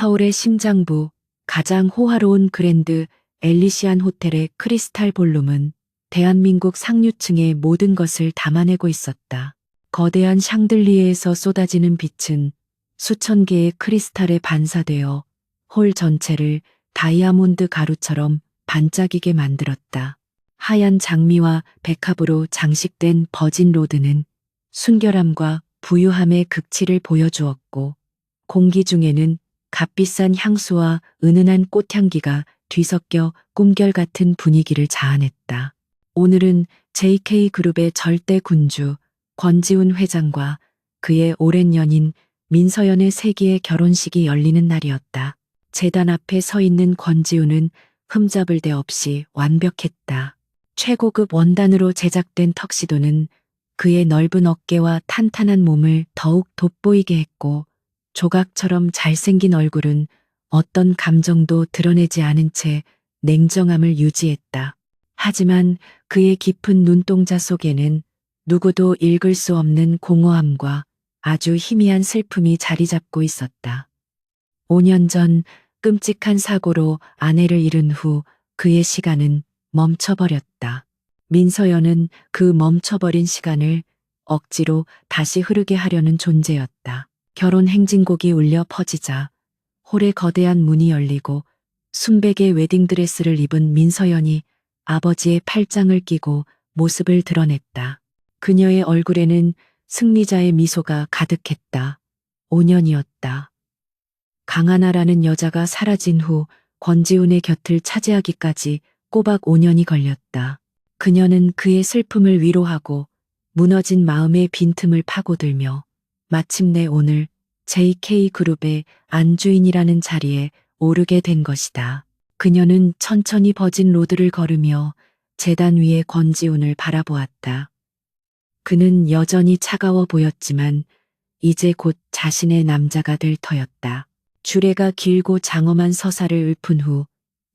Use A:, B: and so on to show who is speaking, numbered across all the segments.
A: 서울의 심장부, 가장 호화로운 그랜드 엘리시안 호텔의 크리스탈 볼룸은 대한민국 상류층의 모든 것을 담아내고 있었다. 거대한 샹들리에에서 쏟아지는 빛은 수천 개의 크리스탈에 반사되어 홀 전체를 다이아몬드 가루처럼 반짝이게 만들었다. 하얀 장미와 백합으로 장식된 버진 로드는 순결함과 부유함의 극치를 보여주었고, 공기 중에는 값비싼 향수와 은은한 꽃향기가 뒤섞여 꿈결 같은 분위기를 자아냈다. 오늘은 JK그룹의 절대 군주 권지훈 회장과 그의 오랜 연인 민서연의 세기의 결혼식이 열리는 날이었다. 제단 앞에 서 있는 권지훈은 흠잡을 데 없이 완벽했다. 최고급 원단으로 제작된 턱시도는 그의 넓은 어깨와 탄탄한 몸을 더욱 돋보이게 했고, 조각처럼 잘생긴 얼굴은 어떤 감정도 드러내지 않은 채 냉정함을 유지했다. 하지만 그의 깊은 눈동자 속에는 누구도 읽을 수 없는 공허함과 아주 희미한 슬픔이 자리 잡고 있었다. 5년 전 끔찍한 사고로 아내를 잃은 후 그의 시간은 멈춰버렸다. 민서연은 그 멈춰버린 시간을 억지로 다시 흐르게 하려는 존재였다. 결혼 행진곡이 울려 퍼지자 홀의 거대한 문이 열리고 순백의 웨딩드레스를 입은 민서연이 아버지의 팔짱을 끼고 모습을 드러냈다. 그녀의 얼굴에는 승리자의 미소가 가득했다. 5년이었다. 강하나라는 여자가 사라진 후 권지훈의 곁을 차지하기까지 꼬박 5년이 걸렸다. 그녀는 그의 슬픔을 위로하고 무너진 마음의 빈틈을 파고들며 마침내 오늘 JK그룹의 안주인이라는 자리에 오르게 된 것이다. 그녀는 천천히 버진 로드를 걸으며 제단 위에 권지훈을 바라보았다. 그는 여전히 차가워 보였지만 이제 곧 자신의 남자가 될 터였다. 주례가 길고 장엄한 서사를 읊은 후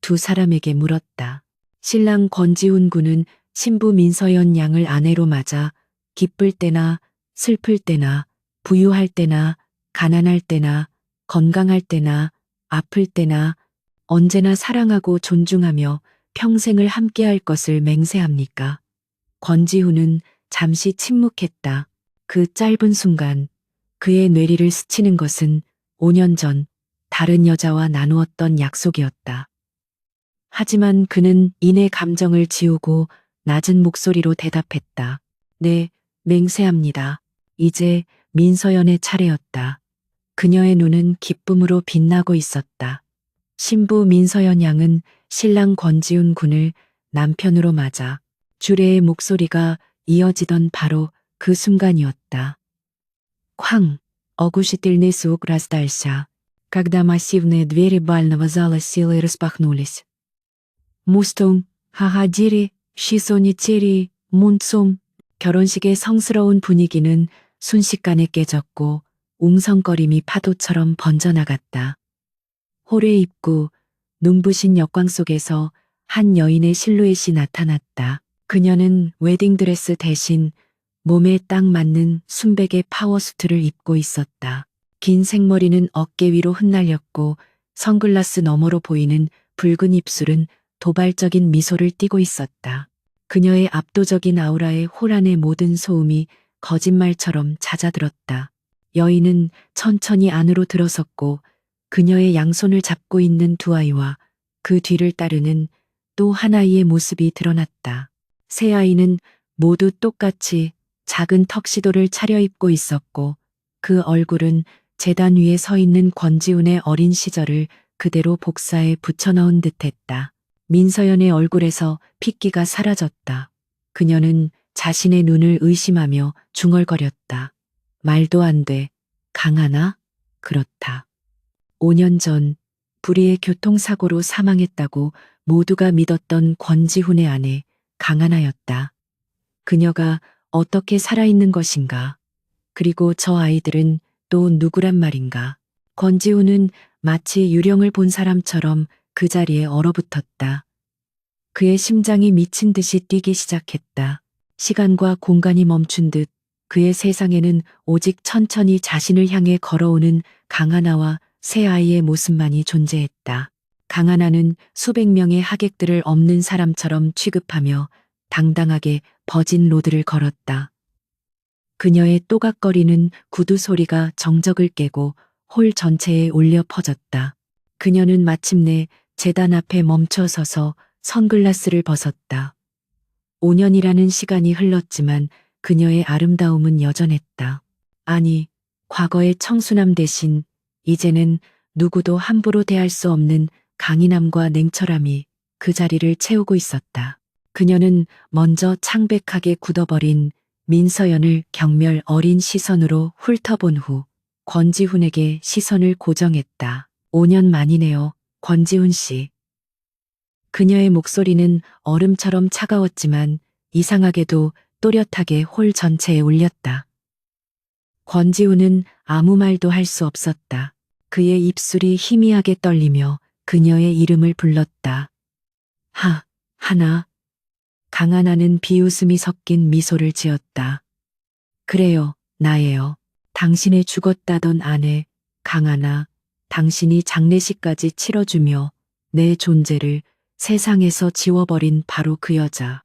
A: 두 사람에게 물었다. 신랑 권지훈 군은 신부 민서연 양을 아내로 맞아 기쁠 때나 슬플 때나 부유할 때나 가난할 때나 건강할 때나 아플 때나 언제나 사랑하고 존중하며 평생을 함께할 것을 맹세합니까? 권지훈은 잠시 침묵했다. 그 짧은 순간 그의 뇌리를 스치는 것은 5년 전 다른 여자와 나누었던 약속이었다. 하지만 그는 이내 감정을 지우고 낮은 목소리로 대답했다. 네, 맹세합니다. 이제 민서연의 차례였다. 그녀의 눈은 기쁨으로 빛나고 있었다. 신부 민서연 양은 신랑 권지훈 군을 남편으로 맞아 주례의 목소리가 이어지던 바로 그 순간이었다. 쾅! Оглушительный звук раздался, когда массивные двери бального зала силой распахнулись. 무스통, 하하디리, 시소니체리, 문쏨. 결혼식의 성스러운 분위기는 순식간에 깨졌고 웅성거림이 파도처럼 번져나갔다. 홀의 입구, 눈부신 역광 속에서 한 여인의 실루엣이 나타났다. 그녀는 웨딩드레스 대신 몸에 딱 맞는 순백의 파워수트를 입고 있었다. 긴 생머리는 어깨 위로 흩날렸고 선글라스 너머로 보이는 붉은 입술은 도발적인 미소를 띠고 있었다. 그녀의 압도적인 아우라에 홀 안의 모든 소음이 거짓말처럼 잦아들었다. 여인은 천천히 안으로 들어섰고 그녀의 양손을 잡고 있는 두 아이와 그 뒤를 따르는 또 한 아이의 모습이 드러났다. 세 아이는 모두 똑같이 작은 턱시도를 차려입고 있었고 그 얼굴은 제단 위에 서 있는 권지훈의 어린 시절을 그대로 복사해 붙여넣은 듯했다. 민서연의 얼굴에서 핏기가 사라졌다. 그녀는 자신의 눈을 의심하며 중얼거렸다. 말도 안 돼. 강하나? 그렇다. 5년 전 불의의 교통사고로 사망했다고 모두가 믿었던 권지훈의 아내 강하나였다. 그녀가 어떻게 살아있는 것인가? 그리고 저 아이들은 또 누구란 말인가? 권지훈은 마치 유령을 본 사람처럼 그 자리에 얼어붙었다. 그의 심장이 미친 듯이 뛰기 시작했다. 시간과 공간이 멈춘 듯 그의 세상에는 오직 천천히 자신을 향해 걸어오는 강하나와 새 아이의 모습만이 존재했다. 강하나는 수백 명의 하객들을 없는 사람처럼 취급하며 당당하게 버진 로드를 걸었다. 그녀의 또각거리는 구두 소리가 정적을 깨고 홀 전체에 울려 퍼졌다. 그녀는 마침내 제단 앞에 멈춰 서서 선글라스를 벗었다. 5년이라는 시간이 흘렀지만 그녀의 아름다움은 여전했다. 아니, 과거의 청순함 대신 이제는 누구도 함부로 대할 수 없는 강인함과 냉철함이 그 자리를 채우고 있었다. 그녀는 먼저 창백하게 굳어버린 민서연을 경멸 어린 시선으로 훑어본 후 권지훈에게 시선을 고정했다. 5년 만이네요, 권지훈 씨. 그녀의 목소리는 얼음처럼 차가웠지만 이상하게도 또렷하게 홀 전체에 울렸다. 권지훈은 아무 말도 할 수 없었다. 그의 입술이 희미하게 떨리며 그녀의 이름을 불렀다. 하나. 강하나는 비웃음이 섞인 미소를 지었다. 그래요, 나예요. 당신의 죽었다던 아내, 강하나. 당신이 장례식까지 치러주며 내 존재를 세상에서 지워버린 바로 그 여자.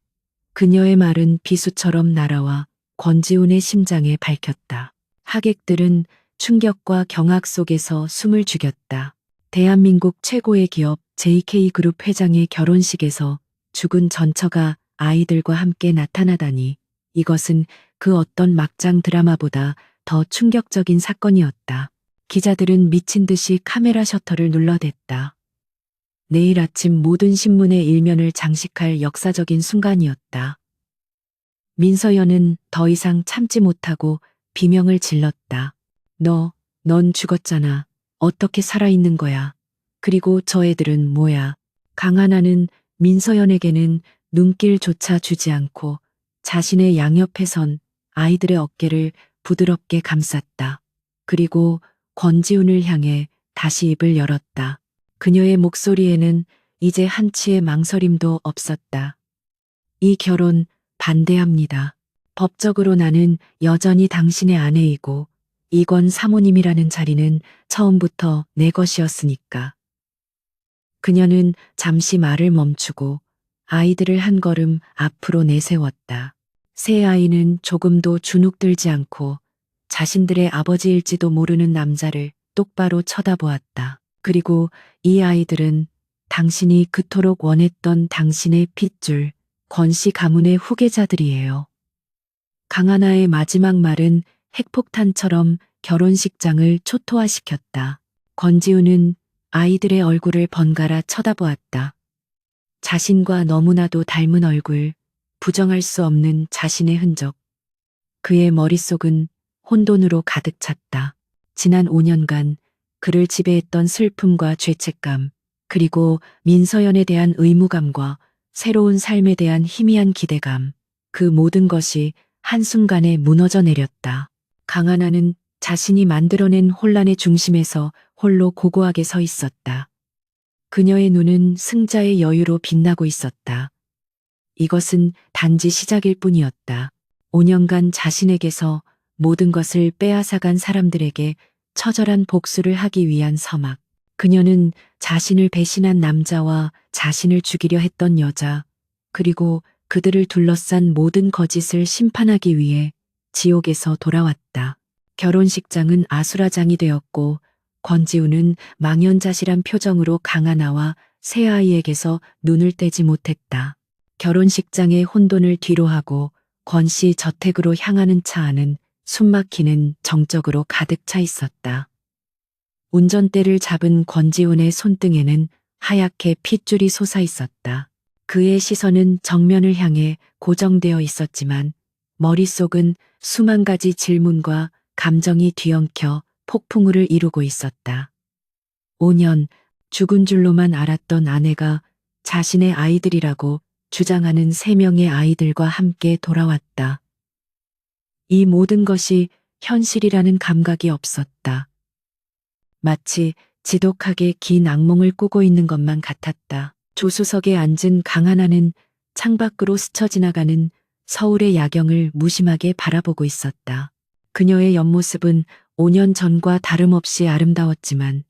A: 그녀의 말은 비수처럼 날아와 권지훈의 심장에 밝혔다. 하객들은 충격과 경악 속에서 숨을 죽였다. 대한민국 최고의 기업 JK그룹 회장의 결혼식에서 죽은 전처가 아이들과 함께 나타나다니, 이것은 그 어떤 막장 드라마보다 더 충격적인 사건이었다. 기자들은 미친 듯이 카메라 셔터를 눌러댔다. 내일 아침 모든 신문의 일면을 장식할 역사적인 순간이었다. 민서연은 더 이상 참지 못하고 비명을 질렀다. 넌 죽었잖아. 어떻게 살아있는 거야? 그리고 저 애들은 뭐야? 강하나는 민서연에게는 눈길조차 주지 않고 자신의 양옆에 선 아이들의 어깨를 부드럽게 감쌌다. 그리고 권지훈을 향해 다시 입을 열었다. 그녀의 목소리에는 이제 한치의 망설임도 없었다. 이 결혼 반대합니다. 법적으로 나는 여전히 당신의 아내이고 이권 사모님이라는 자리는 처음부터 내 것이었으니까. 그녀는 잠시 말을 멈추고 아이들을 한 걸음 앞으로 내세웠다. 세 아이는 조금도 주눅들지 않고 자신들의 아버지일지도 모르는 남자를 똑바로 쳐다보았다. 그리고 이 아이들은 당신이 그토록 원했던 당신의 핏줄, 권씨 가문의 후계자들이에요. 강하나의 마지막 말은 핵폭탄처럼 결혼식장을 초토화시켰다. 권지훈은 아이들의 얼굴을 번갈아 쳐다보았다. 자신과 너무나도 닮은 얼굴, 부정할 수 없는 자신의 흔적. 그의 머릿속은 혼돈으로 가득 찼다. 지난 5년간 그를 지배했던 슬픔과 죄책감, 그리고 민서연에 대한 의무감과 새로운 삶에 대한 희미한 기대감, 그 모든 것이 한순간에 무너져 내렸다. 강하나는 자신이 만들어낸 혼란의 중심에서 홀로 고고하게 서 있었다. 그녀의 눈은 승자의 여유로 빛나고 있었다. 이것은 단지 시작일 뿐이었다. 5년간 자신에게서 모든 것을 빼앗아간 사람들에게 처절한 복수를 하기 위한 서막. 그녀는 자신을 배신한 남자와 자신을 죽이려 했던 여자, 그리고 그들을 둘러싼 모든 거짓을 심판하기 위해 지옥에서 돌아왔다. 결혼식장은 아수라장이 되었고 권지훈은 망연자실한 표정으로 강하나와 새 아이에게서 눈을 떼지 못했다. 결혼식장의 혼돈을 뒤로하고 권씨 저택으로 향하는 차 안은 숨막히는 정적으로 가득 차 있었다. 운전대를 잡은 권지훈의 손등에는 하얗게 핏줄이 솟아 있었다. 그의 시선은 정면을 향해 고정되어 있었지만 머릿속은 수만 가지 질문과 감정이 뒤엉켜 폭풍우를 이루고 있었다. 5년 죽은 줄로만 알았던 아내가 자신의 아이들이라고 주장하는 3명의 아이들과 함께 돌아왔다. 이 모든 것이 현실이라는 감각이 없었다. 마치 지독하게 긴 악몽을 꾸고 있는 것만 같았다. 조수석에 앉은 강하나는 창밖으로 스쳐 지나가는 서울의 야경을 무심하게 바라보고 있었다. 그녀의 옆모습은 5년 전과 다름없이 아름다웠지만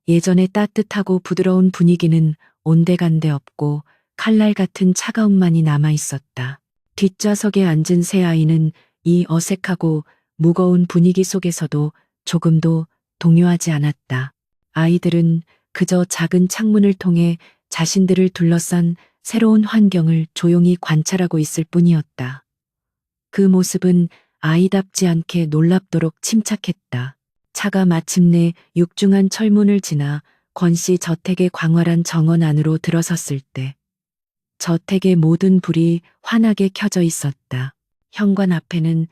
A: 예전의 따뜻하고 부드러운 분위기는 온데간데 없고 칼날 같은 차가움만이 남아 있었다. 뒷좌석에 앉은 세 아이는 이 어색하고 무거운 분위기 속에서도 조금도 동요하지 않았다. 아이들은 그저 작은 창문을 통해 자신들을 둘러싼 새로운 환경을 조용히 관찰하고 있을 뿐이었다. 그 모습은 아이답지 않게 놀랍도록 침착했다. 차가 마침내 육중한 철문을 지나 권씨 저택의 광활한 정원 안으로 들어섰을 때 저택의 모든 불이 환하게 켜져 있었다. 현관 앞에는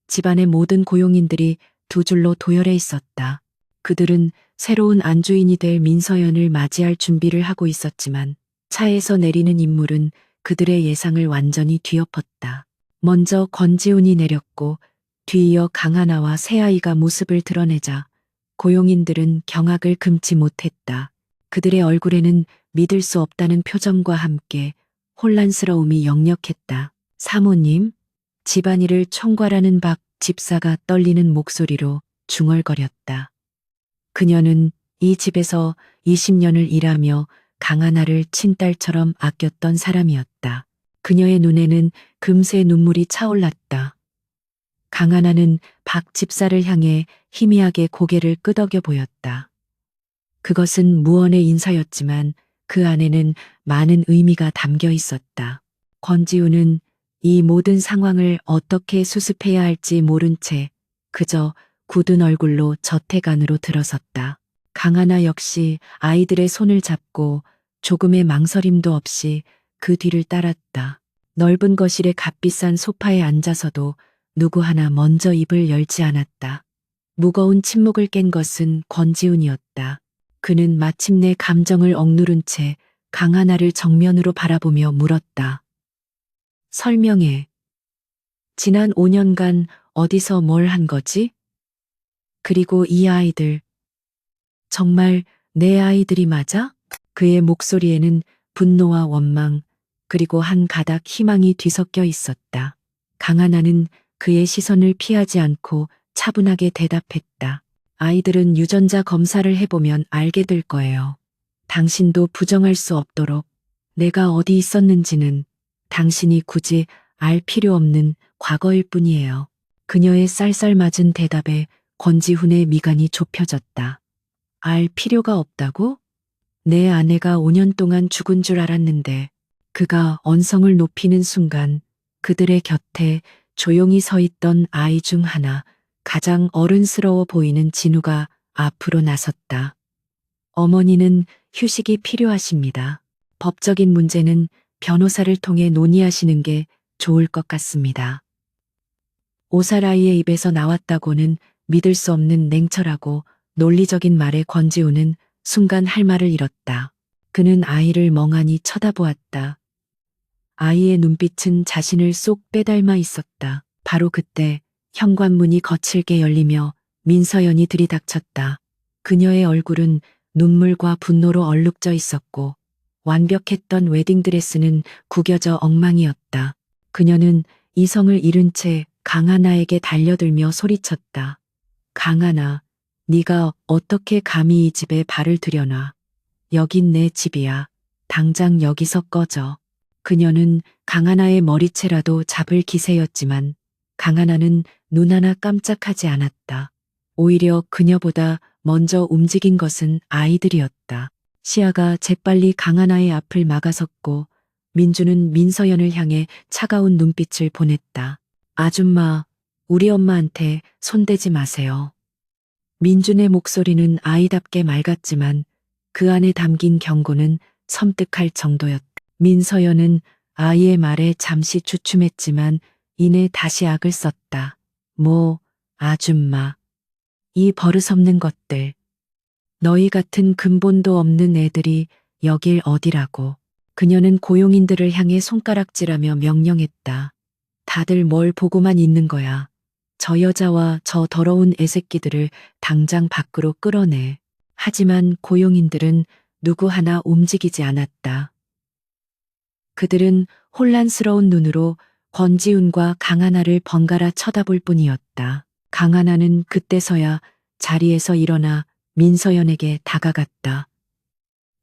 A: 집안의 모든 고용인들이 두 줄로 도열해 있었다. 그들은 새로운 안주인이 될 민서연을 맞이할 준비를 하고 있었지만 차에서 내리는 인물은 그들의 예상을 완전히 뒤엎었다. 먼저 권지훈이 내렸고 뒤이어 강하나와 새아이가 모습을 드러내자 고용인들은 경악을 금치 못했다. 그들의 얼굴에는 믿을 수 없다는 표정과 함께 혼란스러움이 역력했다. 사모님, 집안일을 총괄하는 박 집사가 떨리는 목소리로 중얼거렸다. 그녀는 이 집에서 20년을 일하며 강하나를 친딸처럼 아꼈던 사람이었다. 그녀의 눈에는 금세 눈물이 차올랐다. 강하나는 박 집사를 향해 희미하게 고개를 끄덕여 보였다. 그것은 무언의 인사였지만 그 안에는 많은 의미가 담겨 있었다. 권지우는 이 모든 상황을 어떻게 수습해야 할지 모른 채 그저 굳은 얼굴로 저택 안으로 들어섰다. 강하나 역시 아이들의 손을 잡고 조금의 망설임도 없이 그 뒤를 따랐다. 넓은 거실의 값비싼 소파에 앉아서도 누구 하나 먼저 입을 열지 않았다. 무거운 침묵을 깬 것은 권지훈이었다. 그는 마침내 감정을 억누른 채 강하나를 정면으로 바라보며 물었다. 설명해. 지난 5년간 어디서 뭘 한 거지? 그리고 이 아이들, 정말 내 아이들이 맞아? 그의 목소리에는 분노와 원망, 그리고 한 가닥 희망이 뒤섞여 있었다. 강하나는 그의 시선을 피하지 않고 차분하게 대답했다. 아이들은 유전자 검사를 해보면 알게 될 거예요. 당신도 부정할 수 없도록 내가 어디 있었는지는 당신이 굳이 알 필요 없는 과거일 뿐이에요. 그녀의 쌀쌀맞은 대답에 권지훈의 미간이 좁혀졌다. 알 필요가 없다고? 내 아내가 5년 동안 죽은 줄 알았는데 그가 언성을 높이는 순간 그들의 곁에 조용히 서 있던 아이 중 하나, 가장 어른스러워 보이는 진우가 앞으로 나섰다. 어머니는 휴식이 필요하십니다. 법적인 문제는 변호사를 통해 논의하시는 게 좋을 것 같습니다. 5살 아이의 입에서 나왔다고는 믿을 수 없는 냉철하고 논리적인 말에 권지우는 순간 할 말을 잃었다. 그는 아이를 멍하니 쳐다보았다. 아이의 눈빛은 자신을 쏙 빼닮아 있었다. 바로 그때 현관문이 거칠게 열리며 민서연이 들이닥쳤다. 그녀의 얼굴은 눈물과 분노로 얼룩져 있었고 완벽했던 웨딩드레스는 구겨져 엉망이었다. 그녀는 이성을 잃은 채 강하나에게 달려들며 소리쳤다. 강하나, 네가 어떻게 감히 이 집에 발을 들여놔. 여긴 내 집이야. 당장 여기서 꺼져. 그녀는 강하나의 머리채라도 잡을 기세였지만 강하나는 눈 하나 깜짝하지 않았다. 오히려 그녀보다 먼저 움직인 것은 아이들이었다. 시아가 재빨리 강하나의 앞을 막아섰고 민주는 민서연을 향해 차가운 눈빛을 보냈다. 아줌마, 우리 엄마한테 손대지 마세요. 민준의 목소리는 아이답게 맑았지만 그 안에 담긴 경고는 섬뜩할 정도였다. 민서연은 아이의 말에 잠시 주춤했지만 이내 다시 악을 썼다. 뭐, 아줌마. 이 버릇없는 것들. 너희 같은 근본도 없는 애들이 여길 어디라고. 그녀는 고용인들을 향해 손가락질하며 명령했다. 다들 뭘 보고만 있는 거야. 저 여자와 저 더러운 애새끼들을 당장 밖으로 끌어내. 하지만 고용인들은 누구 하나 움직이지 않았다. 그들은 혼란스러운 눈으로 권지훈과 강하나를 번갈아 쳐다볼 뿐이었다. 강하나는 그때서야 자리에서 일어나 민서연에게 다가갔다.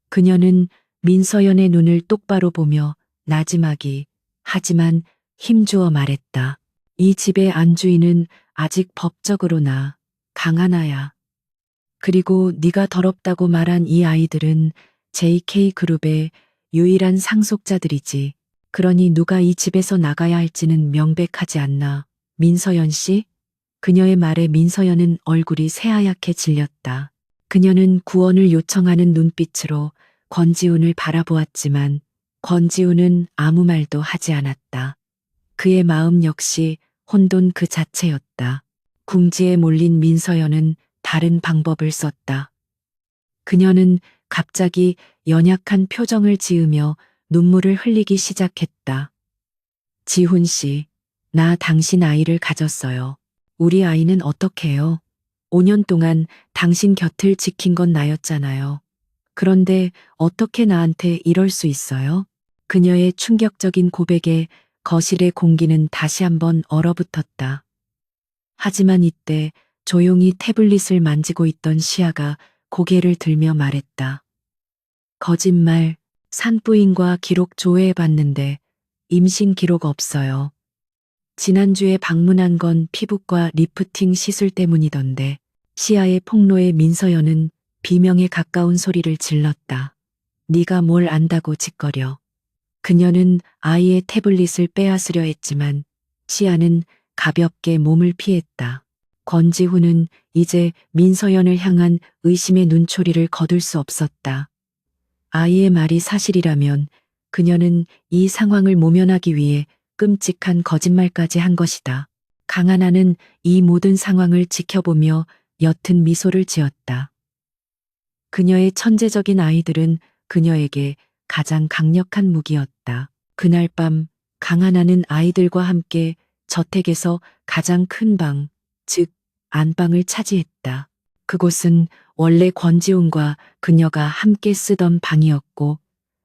A: 그녀는 민서연의 눈을 똑바로 보며 나지막이 하지만 힘주어 말했다. 이 집의 안주인은 아직 법적으로 나 강하나야. 그리고 네가 더럽다고 말한 이 아이들은 JK그룹의 유일한 상속자들이지. 그러니 누가 이 집에서 나가야 할지는 명백하지 않나. 민서연 씨? 그녀의 말에 민서연은 얼굴이 새하얗게 질렸다. 그녀는 구원을 요청하는 눈빛으로 권지훈을 바라보았지만 권지훈은 아무 말도 하지 않았다. 그의 마음 역시 혼돈 그 자체였다. 궁지에 몰린 민서연은 다른 방법을 썼다. 그녀는 갑자기 연약한 표정을 지으며 눈물을 흘리기 시작했다. 지훈 씨, 나 당신 아이를 가졌어요. 우리 아이는 어떡해요? 5년 동안 당신 곁을 지킨 건 나였잖아요. 그런데 어떻게 나한테 이럴 수 있어요? 그녀의 충격적인 고백에 거실의 공기는 다시 한번 얼어붙었다. 하지만 이때 조용히 태블릿을 만지고 있던 시아가 고개를 들며 말했다. 거짓말, 산부인과 기록 조회해봤는데 임신 기록 없어요. 지난주에 방문한 건 피부과 리프팅 시술 때문이던데. 시아의 폭로에 민서연은 비명에 가까운 소리를 질렀다. 네가 뭘 안다고 짓거려. 그녀는 아이의 태블릿을 빼앗으려 했지만 시아는 가볍게 몸을 피했다. 권지훈은 이제 민서연을 향한 의심의 눈초리를 거둘 수 없었다. 아이의 말이 사실이라면 그녀는 이 상황을 모면하기 위해 끔찍한 거짓말까지 한 것이다. 강하나는 이 모든 상황을 지켜보며 옅은 미소를 지었다. 그녀의 천재적인 아이들은 그녀에게 가장 강력한 무기였다. 그날 밤 강하나는 아이들과 함께 저택에서 가장 큰 방, 즉 안방을 차지했다. 그곳은 원래 권지훈과 그녀가 함께 쓰던 방이었고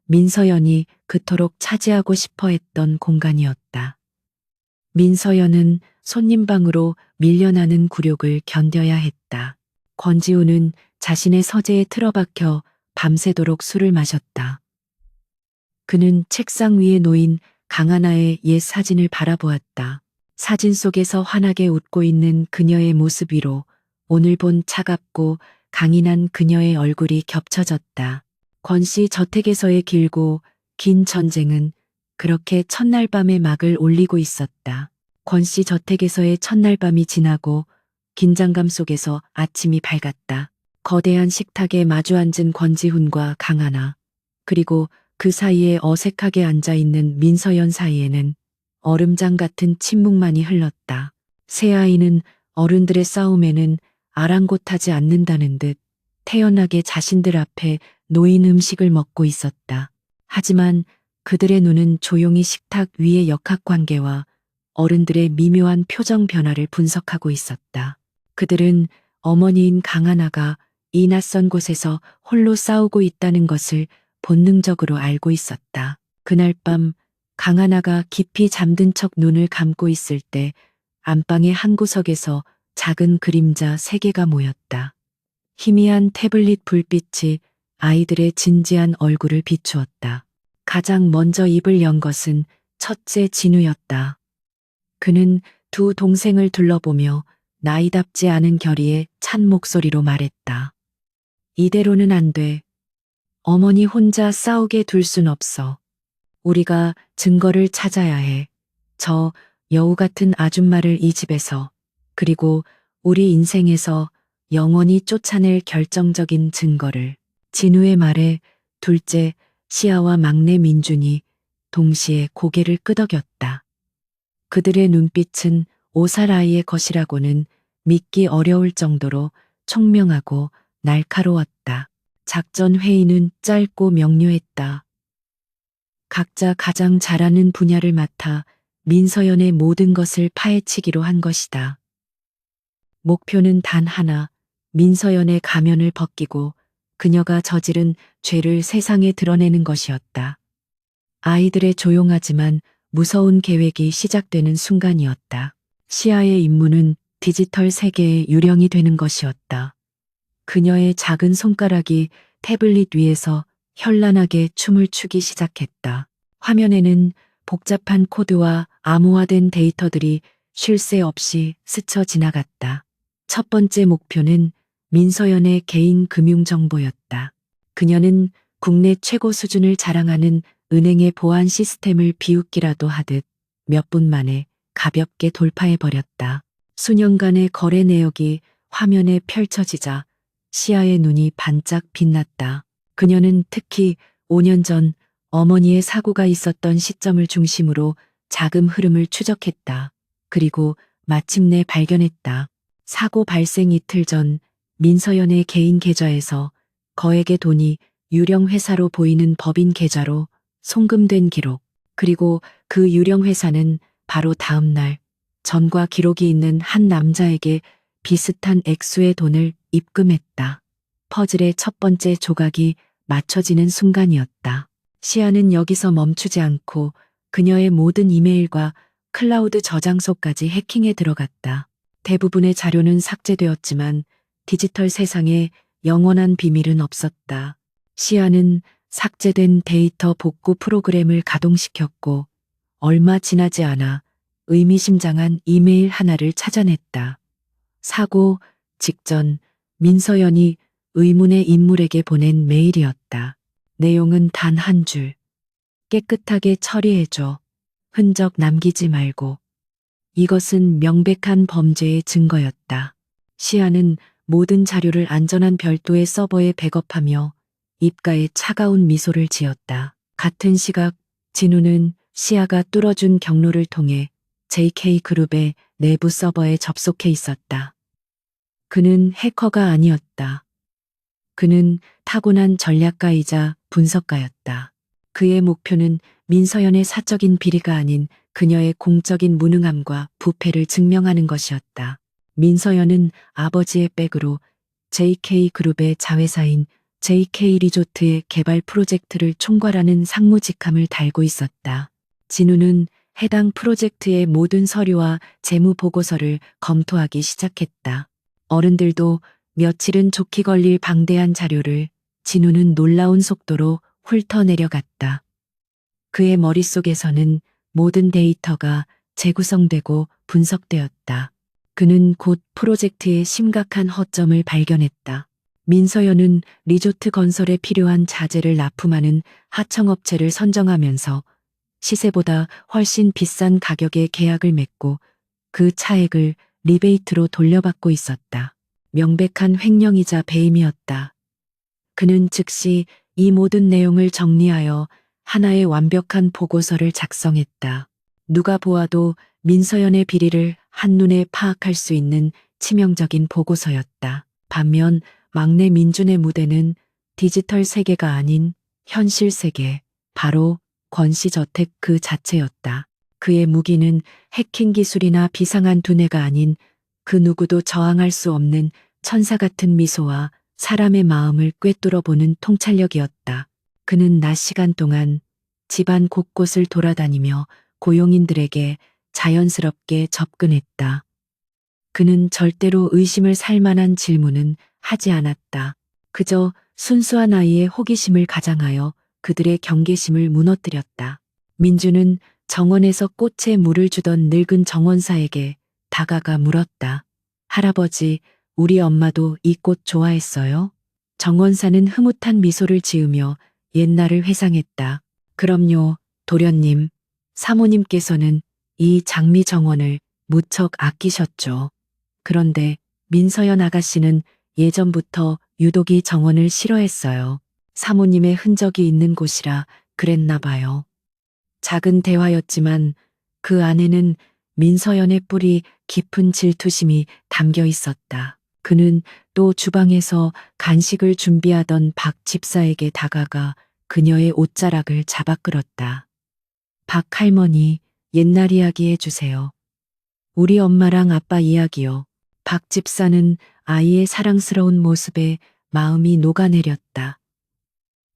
A: 민서연이 그토록 차지하고 싶어 했던 공간이었다. 민서연은 손님방으로 밀려나는 굴욕을 견뎌야 했다. 권지훈은 자신의 서재에 틀어박혀 밤새도록 술을 마셨다. 그는 책상 위에 놓인 강하나의 옛 사진을 바라보았다. 사진 속에서 환하게 웃고 있는 그녀의 모습 위로 오늘 본 차갑고 강인한 그녀의 얼굴이 겹쳐졌다. 권씨 저택에서의 길고 긴 전쟁은 그렇게 첫날 밤에 막을 올리고 있었다. 권씨 저택에서의 첫날 밤이 지나고 긴장감 속에서 아침이 밝았다. 거대한 식탁에 마주 앉은 권지훈과 강하나, 그리고 그 사이에 어색하게 앉아있는 민서연 사이에는 얼음장 같은 침묵만이 흘렀다. 세 아이는 어른들의 싸움에는 아랑곳하지 않는다는 듯 태연하게 자신들 앞에 놓인 음식을 먹고 있었다. 하지만 그들의 눈은 조용히 식탁 위의 역학관계와 어른들의 미묘한 표정 변화를 분석하고 있었다. 그들은 어머니인 강하나가 이 낯선 곳에서 홀로 싸우고 있다는 것을 본능적으로 알고 있었다. 그날 밤 강하나가 깊이 잠든 척 눈을 감고 있을 때 안방의 한 구석에서 작은 그림자 3개가 모였다. 희미한 태블릿 불빛이 아이들의 진지한 얼굴을 비추었다. 가장 먼저 입을 연 것은 첫째 진우였다. 그는 두 동생을 둘러보며 나이답지 않은 결의에 찬 목소리로 말했다. 이대로는 안 돼. 어머니 혼자 싸우게 둘 순 없어. 우리가 증거를 찾아야 해. 저 여우 같은 아줌마를 이 집에서, 그리고 우리 인생에서 영원히 쫓아낼 결정적인 증거를. 진우의 말에 둘째 시아와 막내 민준이 동시에 고개를 끄덕였다. 그들의 눈빛은 5살 아이의 것이라고는 믿기 어려울 정도로 총명하고 날카로웠다. 작전 회의는 짧고 명료했다. 각자 가장 잘하는 분야를 맡아 민서연의 모든 것을 파헤치기로 한 것이다. 목표는 단 하나, 민서연의 가면을 벗기고 그녀가 저지른 죄를 세상에 드러내는 것이었다. 아이들의 조용하지만 무서운 계획이 시작되는 순간이었다. 시아의 임무는 디지털 세계의 유령이 되는 것이었다. 그녀의 작은 손가락이 태블릿 위에서 현란하게 춤을 추기 시작했다. 화면에는 복잡한 코드와 암호화된 데이터들이 쉴 새 없이 스쳐 지나갔다. 첫 번째 목표는 민서연의 개인 금융 정보였다. 그녀는 국내 최고 수준을 자랑하는 은행의 보안 시스템을 비웃기라도 하듯 몇 분 만에 가볍게 돌파해버렸다. 수년간의 거래 내역이 화면에 펼쳐지자 시아의 눈이 반짝 빛났다. 그녀는 특히 5년 전 어머니의 사고가 있었던 시점을 중심으로 자금 흐름을 추적했다. 그리고 마침내 발견했다. 사고 발생 이틀 전 민서연의 개인 계좌에서 거액의 돈이 유령 회사로 보이는 법인 계좌로 송금된 기록. 그리고 그 유령 회사는 바로 다음 날 전과 기록이 있는 한 남자에게 비슷한 액수의 돈을 입금했다. 퍼즐의 첫 번째 조각이 맞춰지는 순간이었다. 시아는 여기서 멈추지 않고 그녀의 모든 이메일과 클라우드 저장소까지 해킹에 들어갔다. 대부분의 자료는 삭제되었지만 디지털 세상에 영원한 비밀은 없었다. 시아는 삭제된 데이터 복구 프로그램을 가동시켰고 얼마 지나지 않아 의미심장한 이메일 하나를 찾아냈다. 사고 직전 민서연이 의문의 인물에게 보낸 메일이었다. 내용은 단 한 줄. 깨끗하게 처리해줘. 흔적 남기지 말고. 이것은 명백한 범죄의 증거였다. 시아는 모든 자료를 안전한 별도의 서버에 백업하며 입가에 차가운 미소를 지었다. 같은 시각 진우는 시아가 뚫어준 경로를 통해 JK그룹의 내부 서버에 접속해 있었다. 그는 해커가 아니었다. 그는 타고난 전략가이자 분석가였다. 그의 목표는 민서연의 사적인 비리가 아닌 그녀의 공적인 무능함과 부패를 증명하는 것이었다. 민서연은 아버지의 백으로 JK그룹의 자회사인 JK리조트의 개발 프로젝트를 총괄하는 상무직함을 달고 있었다. 진우는 해당 프로젝트의 모든 서류와 재무 보고서를 검토하기 시작했다. 어른들도 며칠은 좋게 걸릴 방대한 자료를 진우는 놀라운 속도로 훑어내려갔다. 그의 머릿속에서는 모든 데이터가 재구성되고 분석되었다. 그는 곧 프로젝트의 심각한 허점을 발견했다. 민서연은 리조트 건설에 필요한 자재를 납품하는 하청업체를 선정하면서 시세보다 훨씬 비싼 가격의 계약을 맺고 그 차액을 리베이트로 돌려받고 있었다. 명백한 횡령이자 배임이었다. 그는 즉시 이 모든 내용을 정리하여 하나의 완벽한 보고서를 작성했다. 누가 보아도 민서연의 비리를 한눈에 파악할 수 있는 치명적인 보고서였다. 반면 막내 민준의 무대는 디지털 세계가 아닌 현실 세계, 바로 권씨저택 그 자체였다. 그의 무기는 해킹 기술이나 비상한 두뇌가 아닌 그 누구도 저항할 수 없는 천사 같은 미소와 사람의 마음을 꿰뚫어 보는 통찰력이었다. 그는 낮 시간 동안 집안 곳곳을 돌아다니며 고용인들에게 자연스럽게 접근했다. 그는 절대로 의심을 살 만한 질문은 하지 않았다. 그저 순수한 아이의 호기심을 가장하여 그들의 경계심을 무너뜨렸다. 민주는 정원에서 꽃에 물을 주던 늙은 정원사에게 다가가 물었다. 할아버지, 우리 엄마도 이 꽃 좋아했어요? 정원사는 흐뭇한 미소를 지으며 옛날을 회상했다. 그럼요, 도련님. 사모님께서는 이 장미 정원을 무척 아끼셨죠. 그런데 민서연 아가씨는 예전부터 유독 이 정원을 싫어했어요. 사모님의 흔적이 있는 곳이라 그랬나 봐요. 작은 대화였지만 그 안에는 민서연의 뿌리 깊은 질투심이 담겨 있었다. 그는 또 주방에서 간식을 준비하던 박 집사에게 다가가 그녀의 옷자락을 잡아 끌었다. 박 할머니, 옛날 이야기 해주세요. 우리 엄마랑 아빠 이야기요. 박 집사는 아이의 사랑스러운 모습에 마음이 녹아내렸다.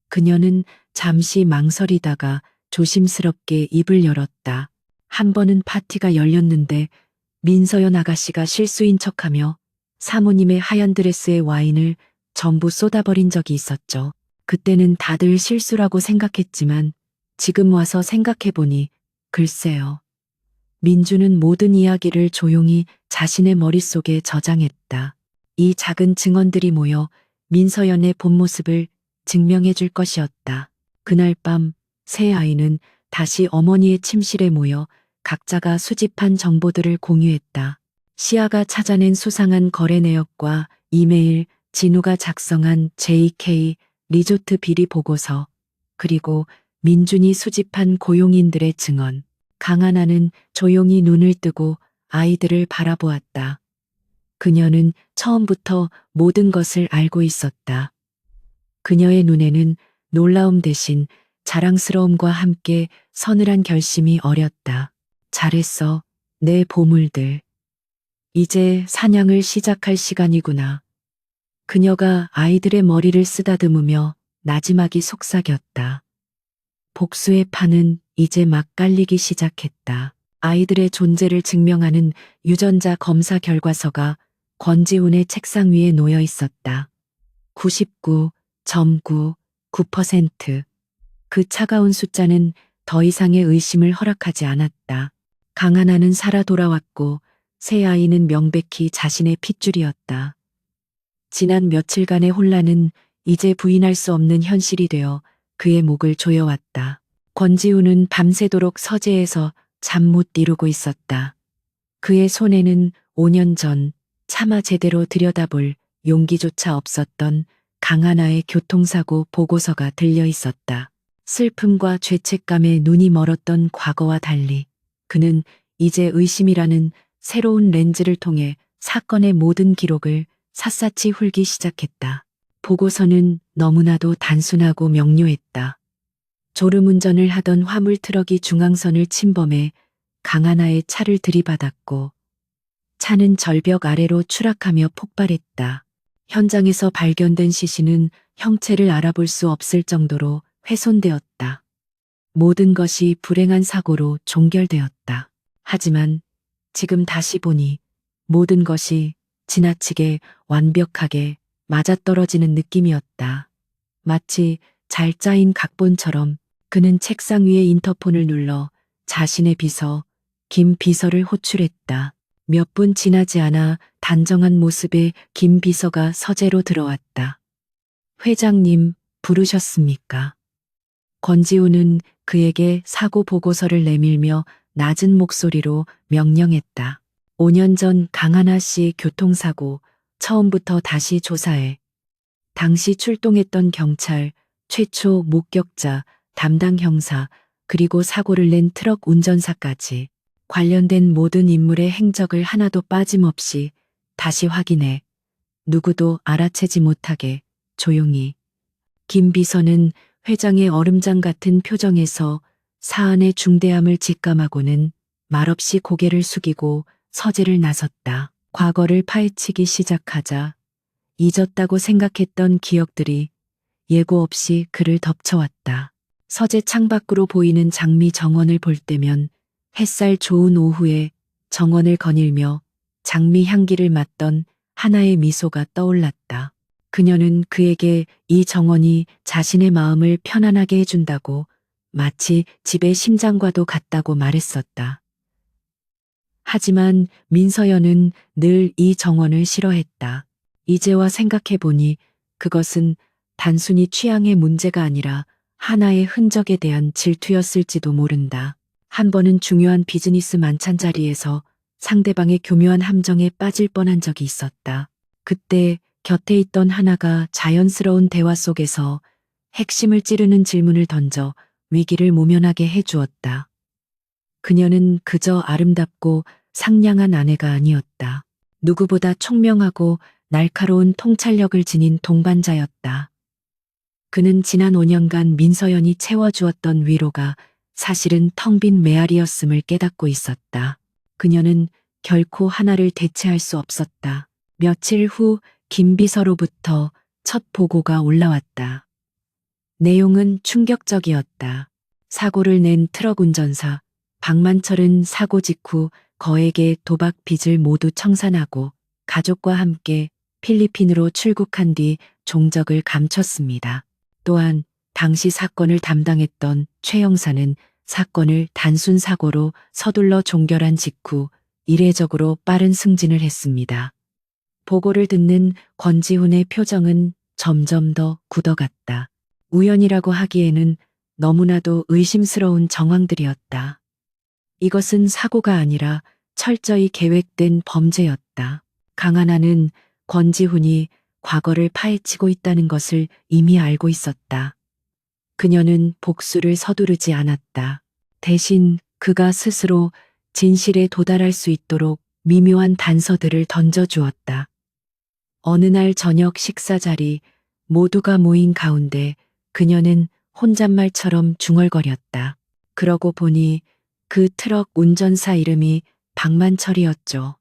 A: 그녀는 잠시 망설이다가 조심스럽게 입을 열었다. 한 번은 파티가 열렸는데 민서연 아가씨가 실수인 척하며 사모님의 하얀 드레스에 와인을 전부 쏟아버린 적이 있었죠. 그때는 다들 실수라고 생각했지만 지금 와서 생각해보니 글쎄요. 민주는 모든 이야기를 조용히 자신의 머릿속에 저장했다. 이 작은 증언들이 모여 민서연의 본 모습을 증명해 줄 것이었다. 그날 밤 세 아이는 다시 어머니의 침실에 모여 각자가 수집한 정보들을 공유했다. 시아가 찾아낸 수상한 거래 내역과 이메일, 진우가 작성한 JK 리조트 비리 보고서, 그리고 민준이 수집한 고용인들의 증언. 강하나는 조용히 눈을 뜨고 아이들을 바라보았다. 그녀는 처음부터 모든 것을 알고 있었다. 그녀의 눈에는 놀라움 대신 자랑스러움과 함께 서늘한 결심이 어렸다. 잘했어, 내 보물들. 이제 사냥을 시작할 시간이구나. 그녀가 아이들의 머리를 쓰다듬으며 나지막이 속삭였다. 복수의 판은 이제 막 깔리기 시작했다. 아이들의 존재를 증명하는 유전자 검사 결과서가 권지훈의 책상 위에 놓여 있었다. 99.99%. 그 차가운 숫자는 더 이상의 의심을 허락하지 않았다. 강하나는 살아 돌아왔고 새 아이는 명백히 자신의 핏줄이었다. 지난 며칠간의 혼란은 이제 부인할 수 없는 현실이 되어 그의 목을 조여왔다. 권지우는 밤새도록 서재에서 잠 못 이루고 있었다. 그의 손에는 5년 전 차마 제대로 들여다볼 용기조차 없었던 강하나의 교통사고 보고서가 들려 있었다. 슬픔과 죄책감에 눈이 멀었던 과거와 달리 그는 이제 의심이라는 새로운 렌즈를 통해 사건의 모든 기록을 샅샅이 훑기 시작했다. 보고서는 너무나도 단순하고 명료했다. 졸음운전을 하던 화물 트럭이 중앙선을 침범해 강하나의 차를 들이받았고 차는 절벽 아래로 추락하며 폭발했다. 현장에서 발견된 시신은 형체를 알아볼 수 없을 정도로 훼손되었다. 모든 것이 불행한 사고로 종결되었다. 하지만 지금 다시 보니 모든 것이 지나치게 완벽하게 맞아떨어지는 느낌이었다. 마치 잘 짜인 각본처럼 그는 책상 위에 인터폰을 눌러 자신의 비서, 김 비서를 호출했다. 몇 분 지나지 않아 단정한 모습의 김 비서가 서재로 들어왔다. 회장님, 부르셨습니까? 권지우는 그에게 사고 보고서를 내밀며 낮은 목소리로 명령했다. 5년 전 강하나 씨 교통사고 처음부터 다시 조사해. 당시 출동했던 경찰, 최초 목격자, 담당 형사, 그리고 사고를 낸 트럭 운전사까지 관련된 모든 인물의 행적을 하나도 빠짐없이 다시 확인해. 누구도 알아채지 못하게 조용히. 김 비서는 회장의 얼음장 같은 표정에서 사안의 중대함을 직감하고는 말없이 고개를 숙이고 서재를 나섰다. 과거를 파헤치기 시작하자 잊었다고 생각했던 기억들이 예고 없이 그를 덮쳐왔다. 서재 창밖으로 보이는 장미 정원을 볼 때면 햇살 좋은 오후에 정원을 거닐며 장미 향기를 맡던 하나의 미소가 떠올랐다. 그녀는 그에게 이 정원이 자신의 마음을 편안하게 해준다고 마치 집의 심장과도 같다고 말했었다. 하지만 민서연은 늘 이 정원을 싫어했다. 이제와 생각해보니 그것은 단순히 취향의 문제가 아니라 하나의 흔적에 대한 질투였을지도 모른다. 한 번은 중요한 비즈니스 만찬 자리에서 상대방의 교묘한 함정에 빠질 뻔한 적이 있었다. 그때 곁에 있던 하나가 자연스러운 대화 속에서 핵심을 찌르는 질문을 던져 위기를 모면하게 해주었다. 그녀는 그저 아름답고 상냥한 아내가 아니었다. 누구보다 총명하고 날카로운 통찰력을 지닌 동반자였다. 그는 지난 5년간 민서연이 채워주었던 위로가 사실은 텅 빈 메아리였음을 깨닫고 있었다. 그녀는 결코 하나를 대체할 수 없었다. 며칠 후 김 비서로부터 첫 보고가 올라왔다. 내용은 충격적이었다. 사고를 낸 트럭 운전사 박만철은 사고 직후 거액의 도박 빚을 모두 청산하고 가족과 함께 필리핀으로 출국한 뒤 종적을 감췄습니다. 또한 당시 사건을 담당했던 최 형사는 사건을 단순 사고로 서둘러 종결한 직후 이례적으로 빠른 승진을 했습니다. 보고를 듣는 권지훈의 표정은 점점 더 굳어갔다. 우연이라고 하기에는 너무나도 의심스러운 정황들이었다. 이것은 사고가 아니라 철저히 계획된 범죄였다. 강하나는 권지훈이 과거를 파헤치고 있다는 것을 이미 알고 있었다. 그녀는 복수를 서두르지 않았다. 대신 그가 스스로 진실에 도달할 수 있도록 미묘한 단서들을 던져주었다. 어느 날 저녁 식사 자리, 모두가 모인 가운데 그녀는 혼잣말처럼 중얼거렸다. 그러고 보니 그 트럭 운전사 이름이 박만철이었죠.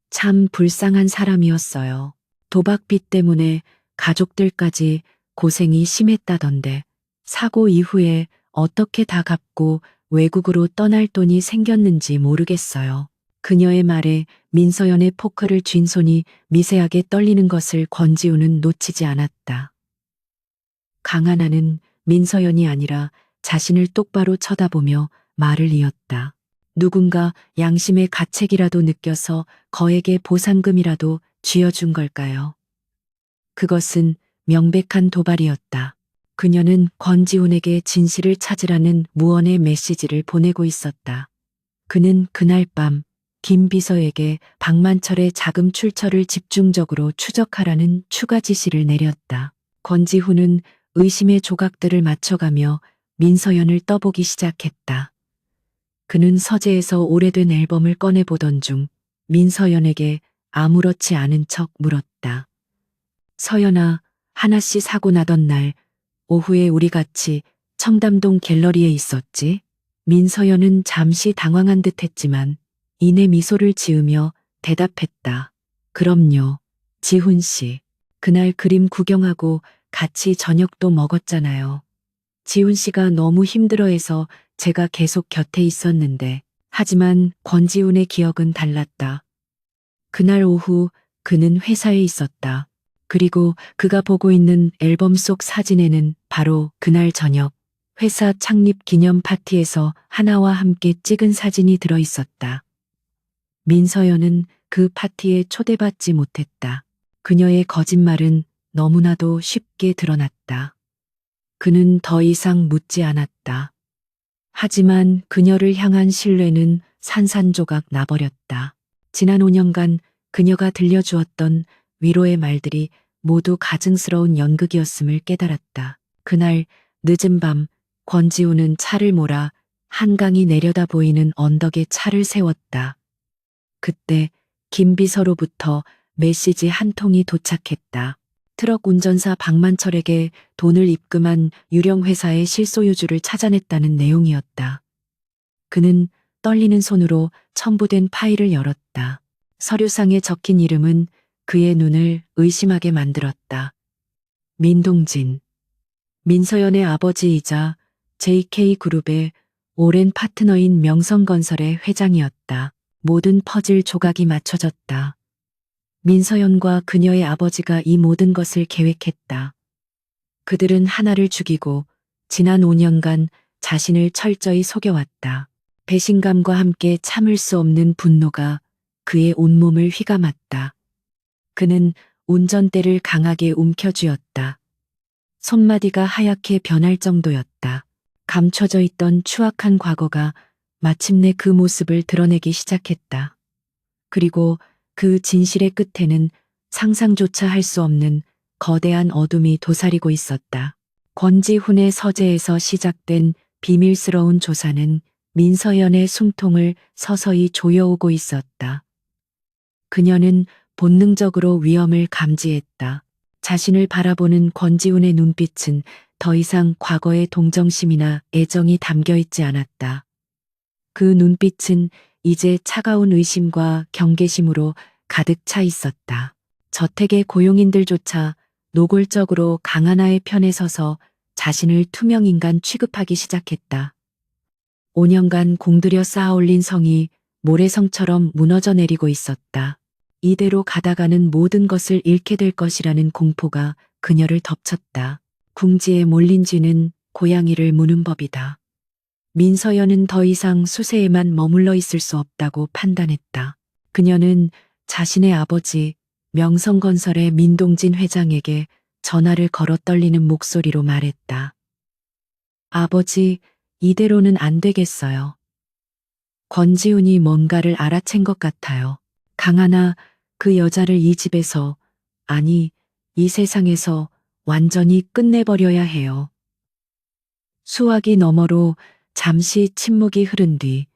A: 참 불쌍한 사람이었어요. 도박빚 때문에 가족들까지 고생이 심했다던데 사고 이후에 어떻게 다 갚고 외국으로 떠날 돈이 생겼는지 모르겠어요. 그녀의 말에 민서연의 포크를 쥔 손이 미세하게 떨리는 것을 권지우는 놓치지 않았다. 강하나는 민서연이 아니라 자신을 똑바로 쳐다보며 말을 이었다. 누군가 양심의 가책이라도 느껴서 거액의 보상금이라도 쥐어준 걸까요? 그것은 명백한 도발이었다. 그녀는 권지훈에게 진실을 찾으라는 무언의 메시지를 보내고 있었다. 그는 그날 밤 김 비서에게 박만철의 자금 출처를 집중적으로 추적하라는 추가 지시를 내렸다. 권지훈은 의심의 조각들을 맞춰가며 민서연을 떠보기 시작했다. 그는 서재에서 오래된 앨범을 꺼내보던 중 민서연에게 아무렇지 않은 척 물었다. 서연아, 하나 씨 사고 나던 날 오후에 우리 같이 청담동 갤러리에 있었지? 민서연은 잠시 당황한 듯 했지만 이내 미소를 지으며 대답했다. 그럼요. 지훈 씨. 그날 그림 구경하고 같이 저녁도 먹었잖아요. 지훈 씨가 너무 힘들어해서 제가 계속 곁에 있었는데, 하지만 권지훈의 기억은 달랐다. 그날 오후 그는 회사에 있었다. 그리고 그가 보고 있는 앨범 속 사진에는 바로 그날 저녁 회사 창립 기념 파티에서 하나와 함께 찍은 사진이 들어 있었다. 민서연은 그 파티에 초대받지 못했다. 그녀의 거짓말은 너무나도 쉽게 드러났다. 그는 더 이상 묻지 않았다. 하지만 그녀를 향한 신뢰는 산산조각 나버렸다. 지난 5년간 그녀가 들려주었던 위로의 말들이 모두 가증스러운 연극이었음을 깨달았다. 그날 늦은 밤 권지우는 차를 몰아 한강이 내려다 보이는 언덕에 차를 세웠다. 그때 김 비서로부터 메시지 한 통이 도착했다. 트럭 운전사 박만철에게 돈을 입금한 유령 회사의 실소유주를 찾아냈다는 내용이었다. 그는 떨리는 손으로 첨부된 파일을 열었다. 서류상에 적힌 이름은 그의 눈을 의심하게 만들었다. 민동진. 민서연의 아버지이자 JK그룹의 오랜 파트너인 명성건설의 회장이었다. 모든 퍼즐 조각이 맞춰졌다. 민서연과 그녀의 아버지가 이 모든 것을 계획했다. 그들은 하나를 죽이고 지난 5년간 자신을 철저히 속여왔다. 배신감과 함께 참을 수 없는 분노가 그의 온몸을 휘감았다. 그는 운전대를 강하게 움켜쥐었다. 손마디가 하얗게 변할 정도였다. 감춰져 있던 추악한 과거가 마침내 그 모습을 드러내기 시작했다. 그리고 그 진실의 끝에는 상상조차 할 수 없는 거대한 어둠이 도사리고 있었다. 권지훈의 서재에서 시작된 비밀스러운 조사는 민서연의 숨통을 서서히 조여오고 있었다. 그녀는 본능적으로 위험을 감지했다. 자신을 바라보는 권지훈의 눈빛은 더 이상 과거의 동정심이나 애정이 담겨 있지 않았다. 그 눈빛은 이제 차가운 의심과 경계심으로 가득 차 있었다. 저택의 고용인들조차 노골적으로 강하나의 편에 서서 자신을 투명인간 취급하기 시작했다. 5년간 공들여 쌓아올린 성이 모래성처럼 무너져 내리고 있었다. 이대로 가다가는 모든 것을 잃게 될 것이라는 공포가 그녀를 덮쳤다. 궁지에 몰린 쥐는 고양이를 무는 법이다. 민서연은 더 이상 수세에만 머물러 있을 수 없다고 판단했다. 그녀는 자신의 아버지 명성건설의 민동진 회장에게 전화를 걸어 떨리는 목소리로 말했다. 아버지, 이대로는 안 되겠어요. 권지훈이 뭔가를 알아챈 것 같아요. 강하나 그 여자를 이 집에서, 아니, 이 세상에서 완전히 끝내버려야 해요. 수화기 너머로 잠시 침묵이 흐른 뒤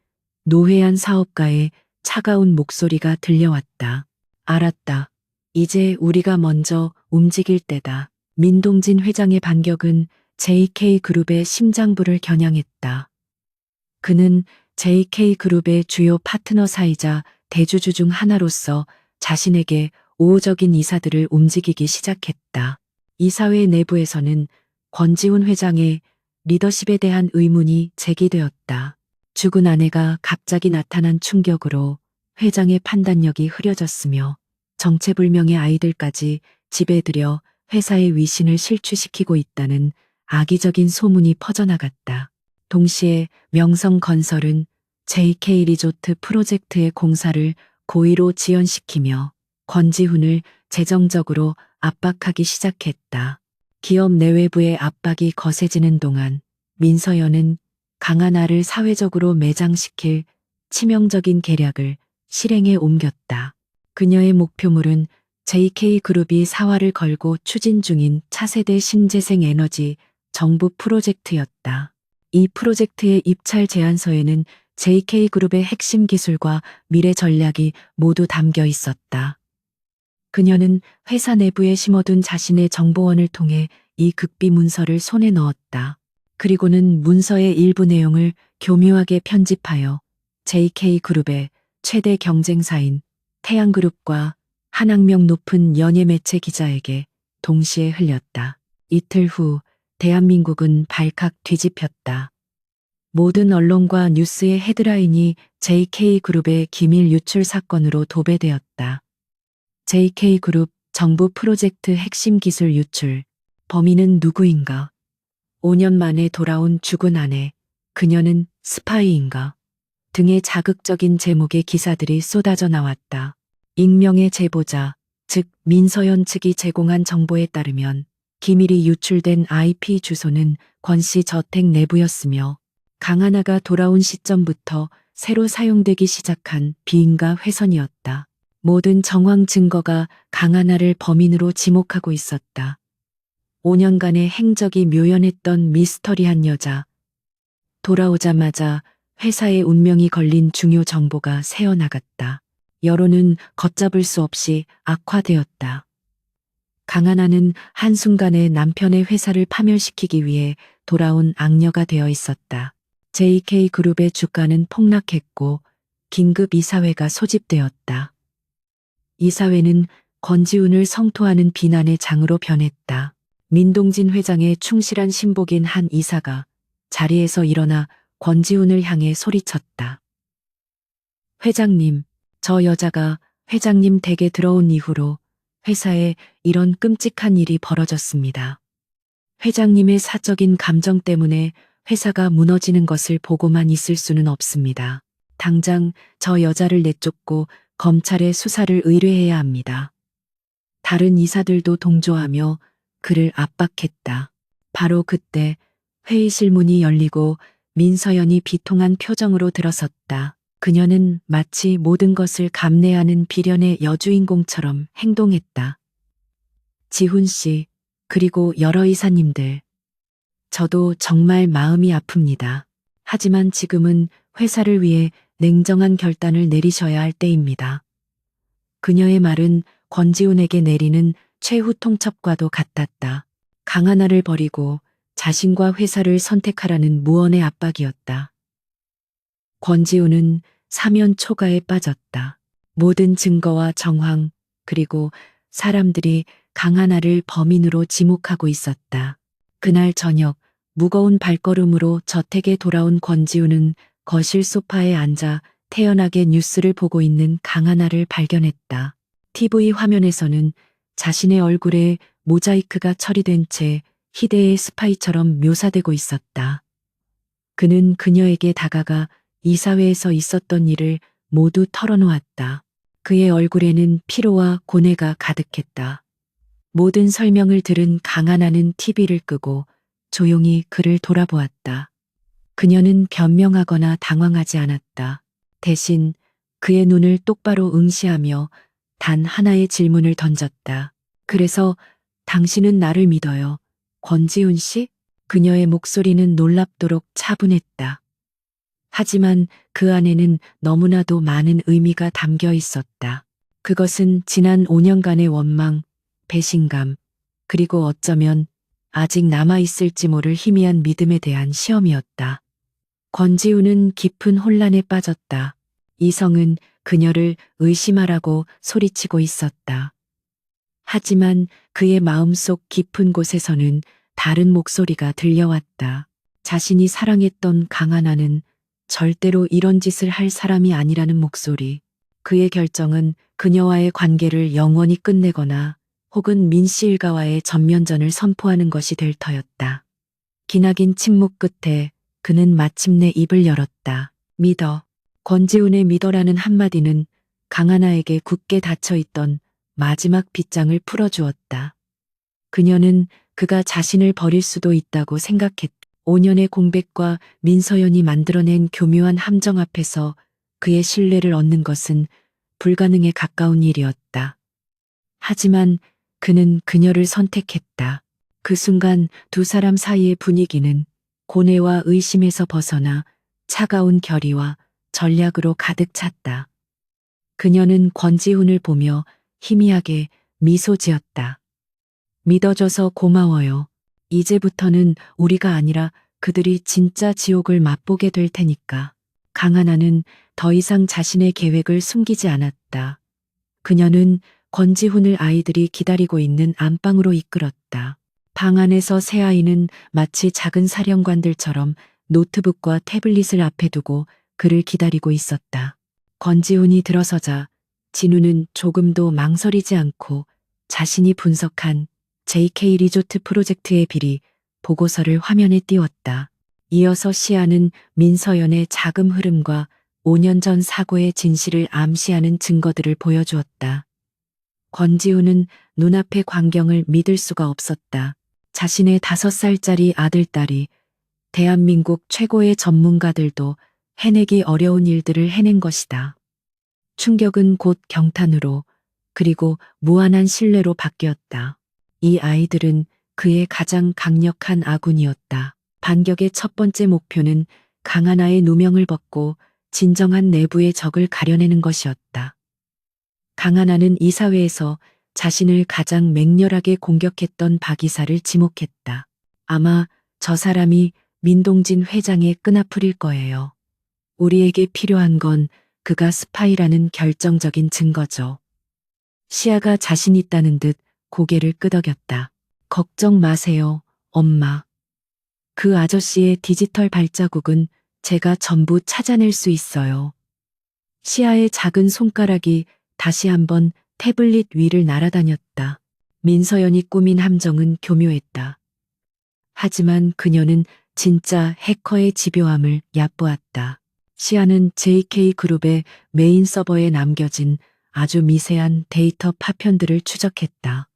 A: 노회한 사업가의 차가운 목소리가 들려왔다. 알았다. 이제 우리가 먼저 움직일 때다. 민동진 회장의 반격은 JK그룹의 심장부를 겨냥했다. 그는 JK그룹의 주요 파트너사이자 대주주 중 하나로서 자신에게 우호적인 이사들을 움직이기 시작했다. 이사회 내부에서는 권지훈 회장의 리더십에 대한 의문이 제기되었다. 죽은 아내가 갑자기 나타난 충격으로 회장의 판단력이 흐려졌으며 정체불명의 아이들까지 집에 들여 회사의 위신을 실추시키고 있다는 악의적인 소문이 퍼져나갔다. 동시에 명성건설은 JK 리조트 프로젝트의 공사를 고의로 지연시키며 권지훈을 재정적으로 압박하기 시작했다. 기업 내외부의 압박이 거세지는 동안 민서연은 강하나를 사회적으로 매장시킬 치명적인 계략을 실행에 옮겼다. 그녀의 목표물은 JK그룹이 사활을 걸고 추진 중인 차세대 신재생 에너지 정부 프로젝트였다. 이 프로젝트의 입찰 제안서에는 JK그룹의 핵심 기술과 미래 전략이 모두 담겨 있었다. 그녀는 회사 내부에 심어둔 자신의 정보원을 통해 이 극비 문서를 손에 넣었다. 그리고는 문서의 일부 내용을 교묘하게 편집하여 JK그룹의 최대 경쟁사인 태양그룹과 한 학명 높은 연예 매체 기자에게 동시에 흘렸다. 이틀 후 대한민국은 발칵 뒤집혔다. 모든 언론과 뉴스의 헤드라인이 JK그룹의 기밀 유출 사건으로 도배되었다. JK그룹 정부 프로젝트 핵심 기술 유출. 범인은 누구인가? 5년 만에 돌아온 죽은 아내. 그녀는 스파이인가? 등의 자극적인 제목의 기사들이 쏟아져 나왔다. 익명의 제보자, 즉 민서연 측이 제공한 정보에 따르면 기밀이 유출된 IP 주소는 권 씨 저택 내부였으며 강하나가 돌아온 시점부터 새로 사용되기 시작한 비인가 회선이었다. 모든 정황 증거가 강하나를 범인으로 지목하고 있었다. 5년간의 행적이 묘연했던 미스터리한 여자. 돌아오자마자 회사의 운명이 걸린 중요 정보가 새어나갔다. 여론은 걷잡을 수 없이 악화되었다. 강하나는 한순간에 남편의 회사를 파멸시키기 위해 돌아온 악녀가 되어 있었다. JK그룹의 주가는 폭락했고 긴급 이사회가 소집되었다. 이사회는 권지훈을 성토하는 비난의 장으로 변했다. 민동진 회장의 충실한 신복인 한 이사가 자리에서 일어나 권지훈을 향해 소리쳤다. 회장님, 저 여자가 회장님 댁에 들어온 이후로 회사에 이런 끔찍한 일이 벌어졌습니다. 회장님의 사적인 감정 때문에 회사가 무너지는 것을 보고만 있을 수는 없습니다. 당장 저 여자를 내쫓고 검찰에 수사를 의뢰해야 합니다. 다른 이사들도 동조하며 그를 압박했다. 바로 그때 회의실 문이 열리고 민서연이 비통한 표정으로 들어섰다. 그녀는 마치 모든 것을 감내하는 비련의 여주인공처럼 행동했다. 지훈 씨, 그리고 여러 이사님들. 저도 정말 마음이 아픕니다. 하지만 지금은 회사를 위해 냉정한 결단을 내리셔야 할 때입니다. 그녀의 말은 권지훈에게 내리는 최후 통첩과도 같았다. 강하나를 버리고 자신과 회사를 선택하라는 무언의 압박이었다. 권지훈은 사면 초가에 빠졌다. 모든 증거와 정황, 그리고 사람들이 강하나를 범인으로 지목하고 있었다. 그날 저녁 무거운 발걸음으로 저택에 돌아온 권지훈은 거실 소파에 앉아 태연하게 뉴스를 보고 있는 강하나를 발견했다. TV 화면에서는 자신의 얼굴에 모자이크가 처리된 채 희대의 스파이처럼 묘사되고 있었다. 그는 그녀에게 다가가 이사회에서 있었던 일을 모두 털어놓았다. 그의 얼굴에는 피로와 고뇌가 가득했다. 모든 설명을 들은 강하나는 TV를 끄고 조용히 그를 돌아보았다. 그녀는 변명하거나 당황하지 않았다. 대신 그의 눈을 똑바로 응시하며 단 하나의 질문을 던졌다. 그래서 당신은 나를 믿어요. 권지훈 씨? 그녀의 목소리는 놀랍도록 차분했다. 하지만 그 안에는 너무나도 많은 의미가 담겨 있었다. 그것은 지난 5년간의 원망, 배신감, 그리고 어쩌면 아직 남아있을지 모를 희미한 믿음에 대한 시험이었다. 권지우는 깊은 혼란에 빠졌다. 이성은 그녀를 의심하라고 소리치고 있었다. 하지만 그의 마음속 깊은 곳에서는 다른 목소리가 들려왔다. 자신이 사랑했던 강하나는 절대로 이런 짓을 할 사람이 아니라는 목소리. 그의 결정은 그녀와의 관계를 영원히 끝내거나 혹은 민씨 일가와의 전면전을 선포하는 것이 될 터였다. 기나긴 침묵 끝에 그는 마침내 입을 열었다. 믿어. 권지훈의 믿어라는 한마디는 강하나에게 굳게 닫혀있던 마지막 빗장을 풀어주었다. 그녀는 그가 자신을 버릴 수도 있다고 생각했다. 5년의 공백과 민서연이 만들어낸 교묘한 함정 앞에서 그의 신뢰를 얻는 것은 불가능에 가까운 일이었다. 하지만 그는 그녀를 선택했다. 그 순간 두 사람 사이의 분위기는 고뇌와 의심에서 벗어나 차가운 결의와 전략으로 가득 찼다. 그녀는 권지훈을 보며 희미하게 미소 지었다. 믿어줘서 고마워요. 이제부터는 우리가 아니라 그들이 진짜 지옥을 맛보게 될 테니까. 강하나는 더 이상 자신의 계획을 숨기지 않았다. 그녀는 권지훈을 아이들이 기다리고 있는 안방으로 이끌었다. 방 안에서 세 아이는 마치 작은 사령관들처럼 노트북과 태블릿을 앞에 두고 그를 기다리고 있었다. 권지훈이 들어서자 진우는 조금도 망설이지 않고 자신이 분석한 JK 리조트 프로젝트의 비리 보고서를 화면에 띄웠다. 이어서 시아는 민서연의 자금 흐름과 5년 전 사고의 진실을 암시하는 증거들을 보여주었다. 권지우는 눈앞의 광경을 믿을 수가 없었다. 자신의 5살짜리 아들딸이 대한민국 최고의 전문가들도 해내기 어려운 일들을 해낸 것이다. 충격은 곧 경탄으로 그리고 무한한 신뢰로 바뀌었다. 이 아이들은 그의 가장 강력한 아군이었다. 반격의 첫 번째 목표는 강하나의 누명을 벗고 진정한 내부의 적을 가려내는 것이었다. 강하나는 이사회에서 자신을 가장 맹렬하게 공격했던 박 이사를 지목했다. 아마 저 사람이 민동진 회장의 끈앞풀일 거예요. 우리에게 필요한 건 그가 스파이라는 결정적인 증거죠. 시아가 자신 있다는 듯 고개를 끄덕였다. 걱정 마세요, 엄마. 그 아저씨의 디지털 발자국은 제가 전부 찾아낼 수 있어요. 시아의 작은 손가락이 다시 한번 태블릿 위를 날아다녔다. 민서연이 꾸민 함정은 교묘했다. 하지만 그녀는 진짜 해커의 집요함을 얕보았다. 시아는 JK그룹의 메인 서버에 남겨진 아주 미세한 데이터 파편들을 추적했다.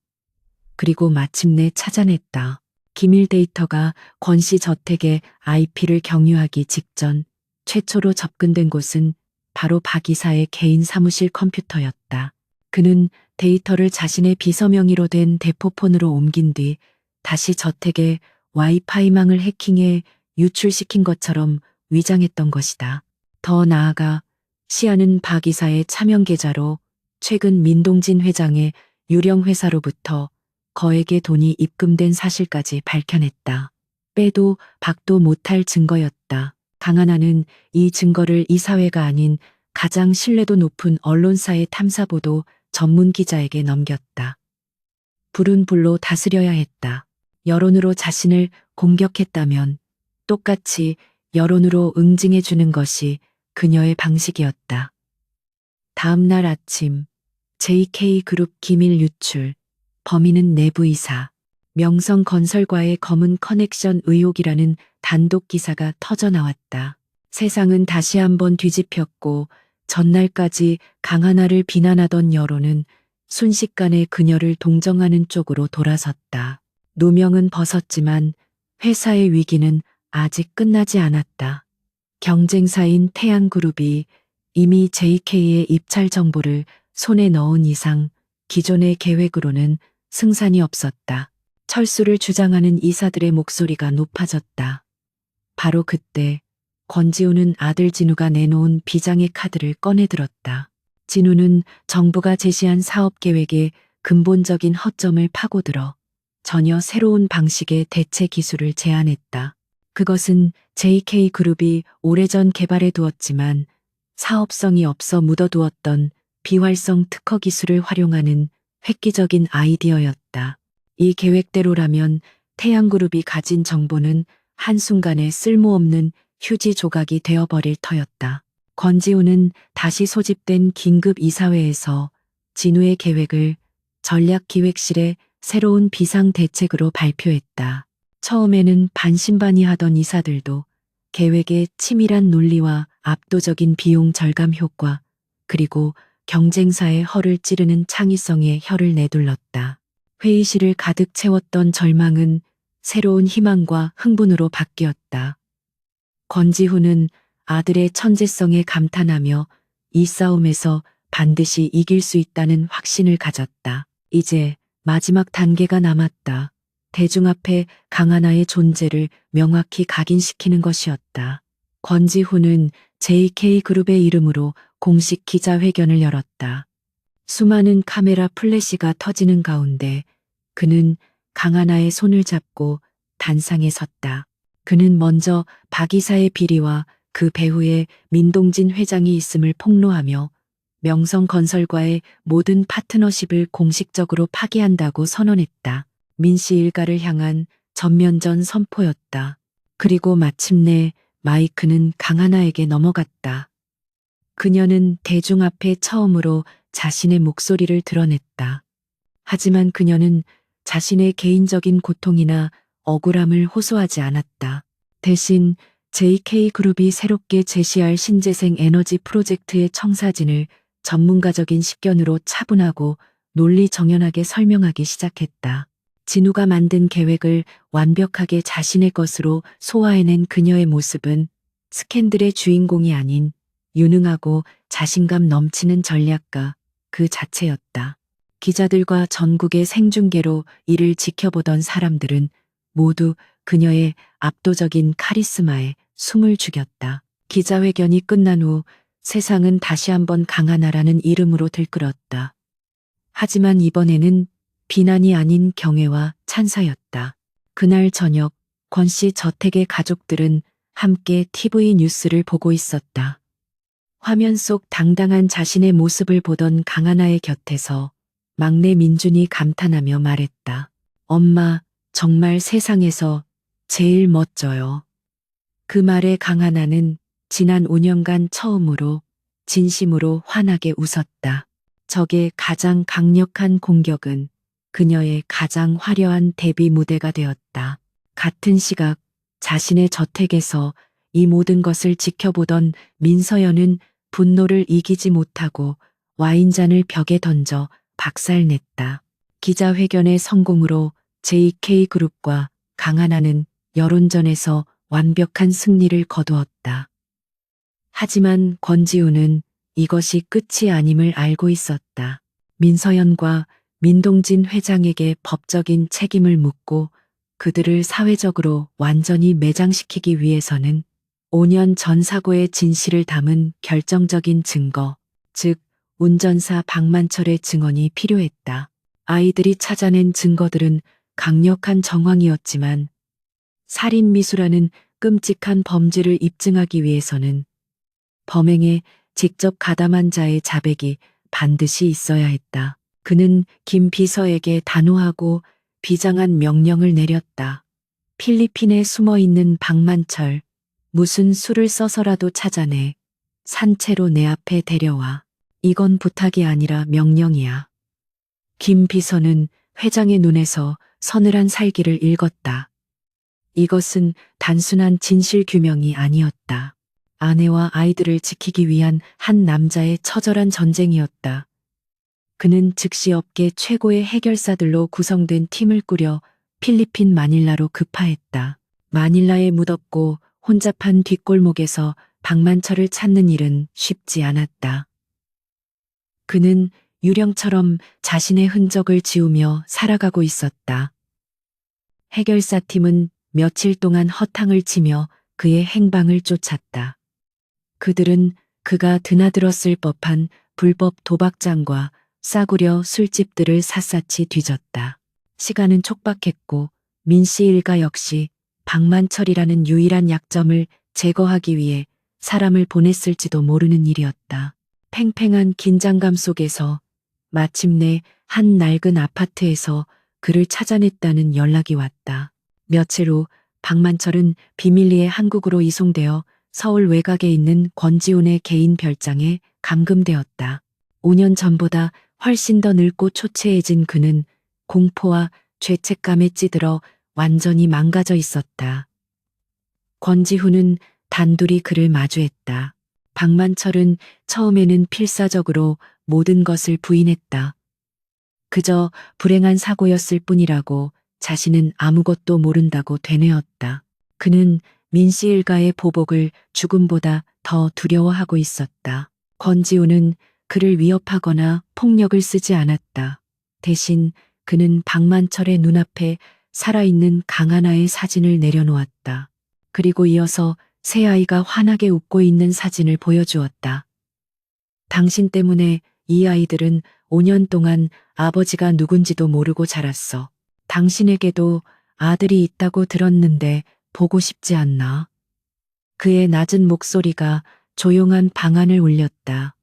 A: 그리고 마침내 찾아냈다. 기밀 데이터가 권 씨 저택의 IP를 경유하기 직전 최초로 접근된 곳은 바로 박 이사의 개인 사무실 컴퓨터였다. 그는 데이터를 자신의 비서 명의로 된 대포폰으로 옮긴 뒤 다시 저택의 와이파이망을 해킹해 유출시킨 것처럼 위장했던 것이다. 더 나아가 시아는 박 이사의 차명 계좌로 최근 민동진 회장의 유령 회사로부터 거액의 돈이 입금된 사실까지 밝혀냈다. 빼도 박도 못할 증거였다. 강하나는 이 증거를 이사회가 아닌 가장 신뢰도 높은 언론사의 탐사보도 전문 기자에게 넘겼다. 불은 불로 다스려야 했다. 여론으로 자신을 공격했다면 똑같이 여론으로 응징해 주는 것이 그녀의 방식이었다. 다음 날 아침 JK그룹 기밀 유출, 범인은 내부이사, 명성건설과의 검은 커넥션 의혹이라는 단독 기사가 터져 나왔다. 세상은 다시 한번 뒤집혔고 전날까지 강하나를 비난하던 여론은 순식간에 그녀를 동정하는 쪽으로 돌아섰다. 누명은 벗었지만 회사의 위기는 아직 끝나지 않았다. 경쟁사인 태양그룹이 이미 JK의 입찰 정보를 손에 넣은 이상 기존의 계획으로는 승산이 없었다. 철수를 주장하는 이사들의 목소리가 높아졌다. 바로 그때 권지우는 아들 진우가 내놓은 비장의 카드를 꺼내들었다. 진우는 정부가 제시한 사업 계획에 근본적인 허점을 파고들어 전혀 새로운 방식의 대체 기술을 제안했다. 그것은 JK그룹이 오래전 개발해 두었지만 사업성이 없어 묻어두었던 비활성 특허 기술을 활용하는 획기적인 아이디어였다. 이 계획대로라면 태양그룹이 가진 정보는 한순간에 쓸모없는 휴지 조각이 되어버릴 터였다. 권지우는 다시 소집된 긴급 이사회에서 진우의 계획을 전략기획실의 새로운 비상대책으로 발표했다. 처음에는 반신반의하던 이사들도 계획의 치밀한 논리와 압도적인 비용 절감 효과, 그리고 경쟁사의 허를 찌르는 창의성에 혀를 내둘렀다. 회의실을 가득 채웠던 절망은 새로운 희망과 흥분으로 바뀌었다. 권지훈은 아들의 천재성에 감탄하며 이 싸움에서 반드시 이길 수 있다는 확신을 가졌다. 이제 마지막 단계가 남았다. 대중 앞에 강하나의 존재를 명확히 각인시키는 것이었다. 권지훈은 JK그룹의 이름으로 공식 기자회견을 열었다. 수많은 카메라 플래시가 터지는 가운데 그는 강하나의 손을 잡고 단상에 섰다. 그는 먼저 박 이사의 비리와 그 배후에 민동진 회장이 있음을 폭로하며 명성건설과의 모든 파트너십을 공식적으로 파기한다고 선언했다. 민씨 일가를 향한 전면전 선포였다. 그리고 마침내 마이크는 강하나에게 넘어갔다. 그녀는 대중 앞에 처음으로 자신의 목소리를 드러냈다. 하지만 그녀는 자신의 개인적인 고통이나 억울함을 호소하지 않았다. 대신 JK그룹이 새롭게 제시할 신재생 에너지 프로젝트의 청사진을 전문가적인 식견으로 차분하고 논리정연하게 설명하기 시작했다. 진우가 만든 계획을 완벽하게 자신의 것으로 소화해낸 그녀의 모습은 스캔들의 주인공이 아닌 유능하고 자신감 넘치는 전략가 그 자체였다. 기자들과 전국의 생중계로 이를 지켜보던 사람들은 모두 그녀의 압도적인 카리스마에 숨을 죽였다. 기자회견이 끝난 후 세상은 다시 한번 강하나라는 이름으로 들끓었다. 하지만 이번에는 비난이 아닌 경애와 찬사였다. 그날 저녁 권 씨 저택의 가족들은 함께 TV 뉴스를 보고 있었다. 화면 속 당당한 자신의 모습을 보던 강하나의 곁에서 막내 민준이 감탄하며 말했다. 엄마, 정말 세상에서 제일 멋져요. 그 말에 강하나는 지난 5년간 처음으로 진심으로 환하게 웃었다. 적의 가장 강력한 공격은 그녀의 가장 화려한 데뷔 무대가 되었다. 같은 시각 자신의 저택에서 이 모든 것을 지켜보던 민서연은 분노를 이기지 못하고 와인잔을 벽에 던져 박살냈다. 기자회견의 성공으로 JK그룹과 강하나는 여론전에서 완벽한 승리를 거두었다. 하지만 권지우는 이것이 끝이 아님을 알고 있었다. 민서연과 민동진 회장에게 법적인 책임을 묻고 그들을 사회적으로 완전히 매장시키기 위해서는 5년 전 사고의 진실을 담은 결정적인 증거, 즉 운전사 박만철의 증언이 필요했다. 아이들이 찾아낸 증거들은 강력한 정황이었지만 살인미수라는 끔찍한 범죄를 입증하기 위해서는 범행에 직접 가담한 자의 자백이 반드시 있어야 했다. 그는 김 비서에게 단호하고 비장한 명령을 내렸다. 필리핀에 숨어 있는 박만철, 무슨 수를 써서라도 찾아내 산채로 내 앞에 데려와. 이건 부탁이 아니라 명령이야. 김 비서는 회장의 눈에서 서늘한 살기를 읽었다. 이것은 단순한 진실 규명이 아니었다. 아내와 아이들을 지키기 위한 한 남자의 처절한 전쟁이었다. 그는 즉시 업계 최고의 해결사들로 구성된 팀을 꾸려 필리핀 마닐라로 급파했다. 마닐라의 무덥고 혼잡한 뒷골목에서 박만철을 찾는 일은 쉽지 않았다. 그는 유령처럼 자신의 흔적을 지우며 살아가고 있었다. 해결사 팀은 며칠 동안 허탕을 치며 그의 행방을 쫓았다. 그들은 그가 드나들었을 법한 불법 도박장과 싸구려 술집들을 샅샅이 뒤졌다. 시간은 촉박했고 민씨 일가 역시 박만철이라는 유일한 약점을 제거하기 위해 사람을 보냈을지도 모르는 일이었다. 팽팽한 긴장감 속에서 마침내 한 낡은 아파트에서 그를 찾아냈다는 연락이 왔다. 며칠 후 박만철은 비밀리에 한국으로 이송되어 서울 외곽에 있는 권지훈의 개인 별장에 감금되었다. 5년 전보다 훨씬 더 늙고 초췌해진 그는 공포와 죄책감에 찌들어 완전히 망가져 있었다. 권지훈은 단둘이 그를 마주했다. 박만철은 처음에는 필사적으로 모든 것을 부인했다. 그저 불행한 사고였을 뿐이라고 자신은 아무것도 모른다고 되뇌었다. 그는 민씨 일가의 보복을 죽음보다 더 두려워하고 있었다. 권지훈은 그를 위협하거나 폭력을 쓰지 않았다. 대신 그는 박만철의 눈앞에 살아있는 강하나의 사진을 내려놓았다. 그리고 이어서 새 아이가 환하게 웃고 있는 사진을 보여주었다. 당신 때문에 이 아이들은 5년 동안 아버지가 누군지도 모르고 자랐어. 당신에게도 아들이 있다고 들었는데 보고 싶지 않나? 그의 낮은 목소리가 조용한 방안을 울렸다.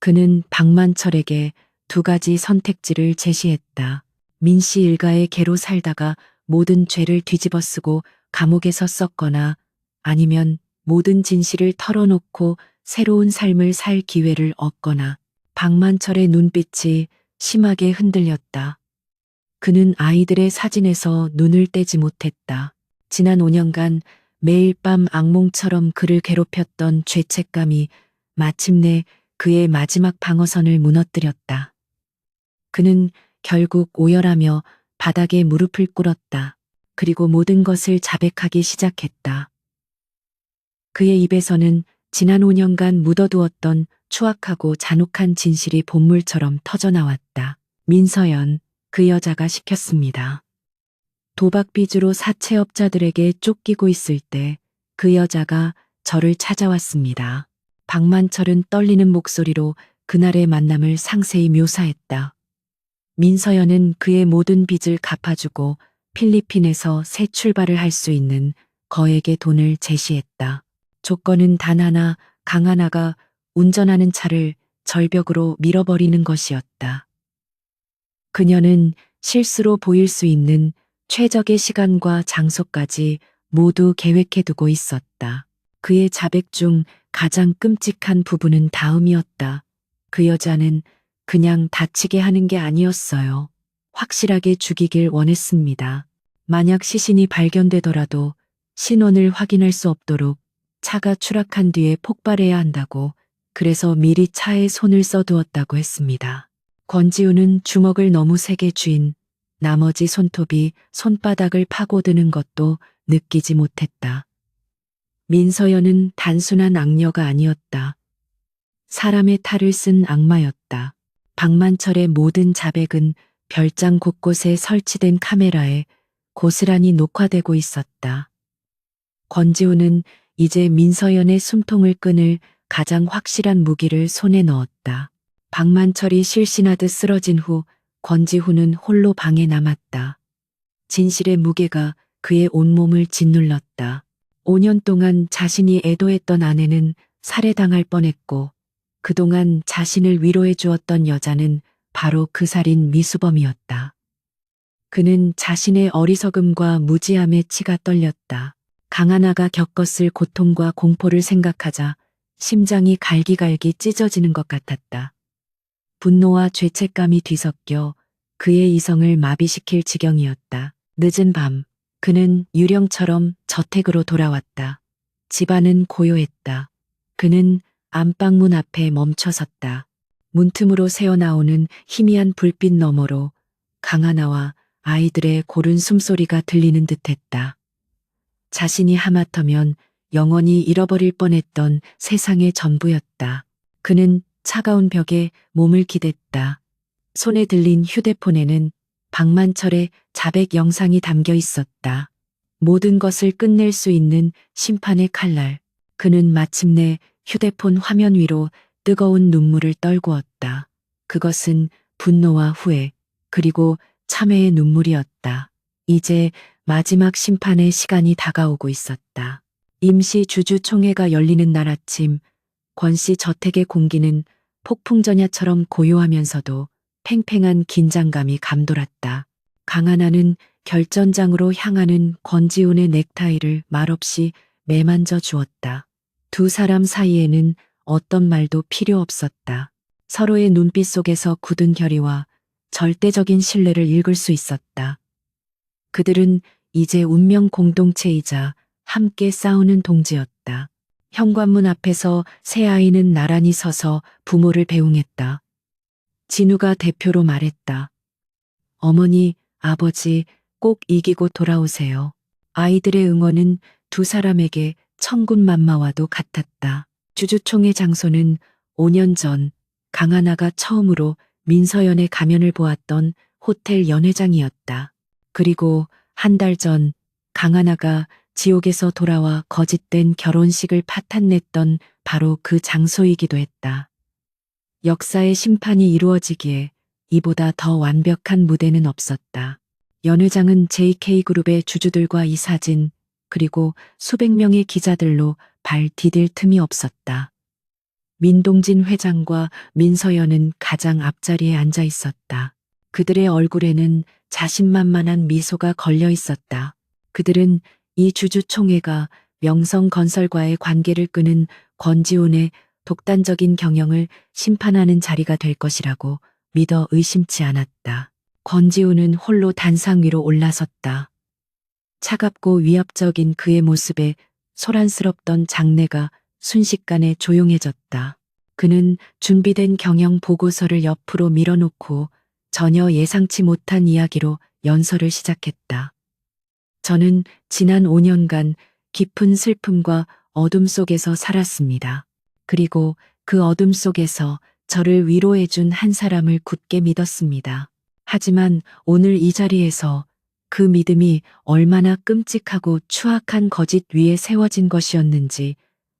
A: 그는 박만철에게 2가지 선택지를 제시했다. 민씨 일가의 개로 살다가 모든 죄를 뒤집어쓰고 감옥에서 썩거나 아니면 모든 진실을 털어놓고 새로운 삶을 살 기회를 얻거나. 박만철의 눈빛이 심하게 흔들렸다. 그는 아이들의 사진에서 눈을 떼지 못했다. 지난 5년간 매일 밤 악몽처럼 그를 괴롭혔던 죄책감이 마침내 그의 마지막 방어선을 무너뜨렸다. 그는 결국 오열하며 바닥에 무릎을 꿇었다. 그리고 모든 것을 자백하기 시작했다. 그의 입에서는 지난 5년간 묻어두었던 추악하고 잔혹한 진실이 본물처럼 터져나왔다. 민서연, 그 여자가 시켰습니다. 도박 빚으로 사채업자들에게 쫓기고 있을 때 그 여자가 저를 찾아왔습니다. 박만철은 떨리는 목소리로 그날의 만남을 상세히 묘사했다. 민서연은 그의 모든 빚을 갚아주고 필리핀에서 새 출발을 할 수 있는 거액의 돈을 제시했다. 조건은 단 하나, 강하나가 운전하는 차를 절벽으로 밀어버리는 것이었다. 그녀는 실수로 보일 수 있는 최적의 시간과 장소까지 모두 계획해두고 있었다. 그의 자백 중 가장 끔찍한 부분은 다음이었다. 그 여자는 그냥 다치게 하는 게 아니었어요. 확실하게 죽이길 원했습니다. 만약 시신이 발견되더라도 신원을 확인할 수 없도록 차가 추락한 뒤에 폭발해야 한다고, 그래서 미리 차에 손을 써두었다고 했습니다. 권지훈은 주먹을 너무 세게 쥔 나머지 손톱이 손바닥을 파고드는 것도 느끼지 못했다. 민서연은 단순한 악녀가 아니었다. 사람의 탈을 쓴 악마였다. 박만철의 모든 자백은 별장 곳곳에 설치된 카메라에 고스란히 녹화되고 있었다. 권지훈은 이제 민서연의 숨통을 끊을 가장 확실한 무기를 손에 넣었다. 박만철이 실신하듯 쓰러진 후 권지훈은 홀로 방에 남았다. 진실의 무게가 그의 온몸을 짓눌렀다. 5년 동안 자신이 애도했던 아내는 살해당할 뻔했고 그동안 자신을 위로해 주었던 여자는 바로 그 살인 미수범이었다. 그는 자신의 어리석음과 무지함에 치가 떨렸다. 강하나가 겪었을 고통과 공포를 생각하자 심장이 갈기갈기 찢어지는 것 같았다. 분노와 죄책감이 뒤섞여 그의 이성을 마비시킬 지경이었다. 늦은 밤, 그는 유령처럼 저택으로 돌아왔다. 집안은 고요했다. 그는 안방문 앞에 멈춰섰다. 문틈으로 새어나오는 희미한 불빛 너머로 강하나와 아이들의 고른 숨소리가 들리는 듯했다. 자신이 하마터면 영원히 잃어버릴 뻔했던 세상의 전부였다. 그는 차가운 벽에 몸을 기댔다. 손에 들린 휴대폰에는 박만철의 자백 영상이 담겨 있었다. 모든 것을 끝낼 수 있는 심판의 칼날. 그는 마침내 휴대폰 화면 위로 뜨거운 눈물을 떨구었다. 그것은 분노와 후회, 그리고 참회의 눈물이었다. 이제 마지막 심판의 시간이 다가오고 있었다. 임시 주주총회가 열리는 날 아침, 권 씨 저택의 공기는 폭풍전야처럼 고요하면서도 팽팽한 긴장감이 감돌았다. 강하나는 결전장으로 향하는 권지훈의 넥타이를 말없이 매만져 주었다. 두 사람 사이에는 어떤 말도 필요 없었다. 서로의 눈빛 속에서 굳은 결의와 절대적인 신뢰를 읽을 수 있었다. 그들은 이제 운명 공동체이자 함께 싸우는 동지였다. 현관문 앞에서 새 아이는 나란히 서서 부모를 배웅했다. 진우가 대표로 말했다. 어머니, 아버지, 꼭 이기고 돌아오세요. 아이들의 응원은 두 사람에게 천군만마와도 같았다. 주주총회 장소는 5년 전 강하나가 처음으로 민서연의 가면을 보았던 호텔 연회장이었다. 그리고 한 달 전 강하나가 지옥에서 돌아와 거짓된 결혼식을 파탄냈던 바로 그 장소이기도 했다. 역사의 심판이 이루어지기에 이보다 더 완벽한 무대는 없었다. 연회장은 JK그룹의 주주들과 이 사진, 그리고 수백 명의 기자들로 발 디딜 틈이 없었다. 민동진 회장과 민서연은 가장 앞자리에 앉아 있었다. 그들의 얼굴에는 자신만만한 미소가 걸려 있었다. 그들은 이 주주총회가 명성건설과의 관계를 끄는 권지훈의 독단적인 경영을 심판하는 자리가 될 것이라고 믿어 의심치 않았다. 권지훈은 홀로 단상 위로 올라섰다. 차갑고 위압적인 그의 모습에 소란스럽던 장내가 순식간에 조용해졌다. 그는 준비된 경영 보고서를 옆으로 밀어놓고 전혀 예상치 못한 이야기로 연설을 시작했다. 저는 지난 5년간 깊은 슬픔과 어둠 속에서 살았습니다. 그리고 그 어둠 속에서 저를 위로해준 한 사람을 굳게 믿었습니다. 하지만 오늘 이 자리에서 그 믿음이 얼마나 끔찍하고 추악한 거짓 위에 세워진 것이었는지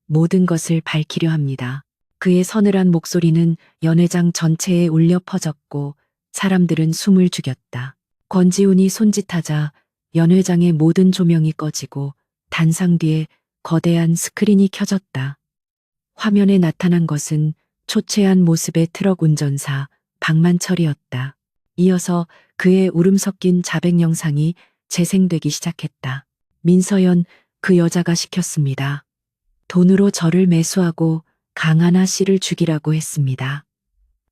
A: 모든 것을 밝히려 합니다. 그의 서늘한 목소리는 연회장 전체에 울려 퍼졌고 사람들은 숨을 죽였다. 권지훈이 손짓하자 연회장의 모든 조명이 꺼지고 단상 뒤에 거대한 스크린이 켜졌다. 화면에 나타난 것은 초췌한 모습의 트럭 운전사 박만철이었다. 이어서 그의 울음 섞인 자백 영상이 재생되기 시작했다. 민서연, 그 여자가 시켰습니다. 돈으로 저를 매수하고 강하나 씨를 죽이라고 했습니다.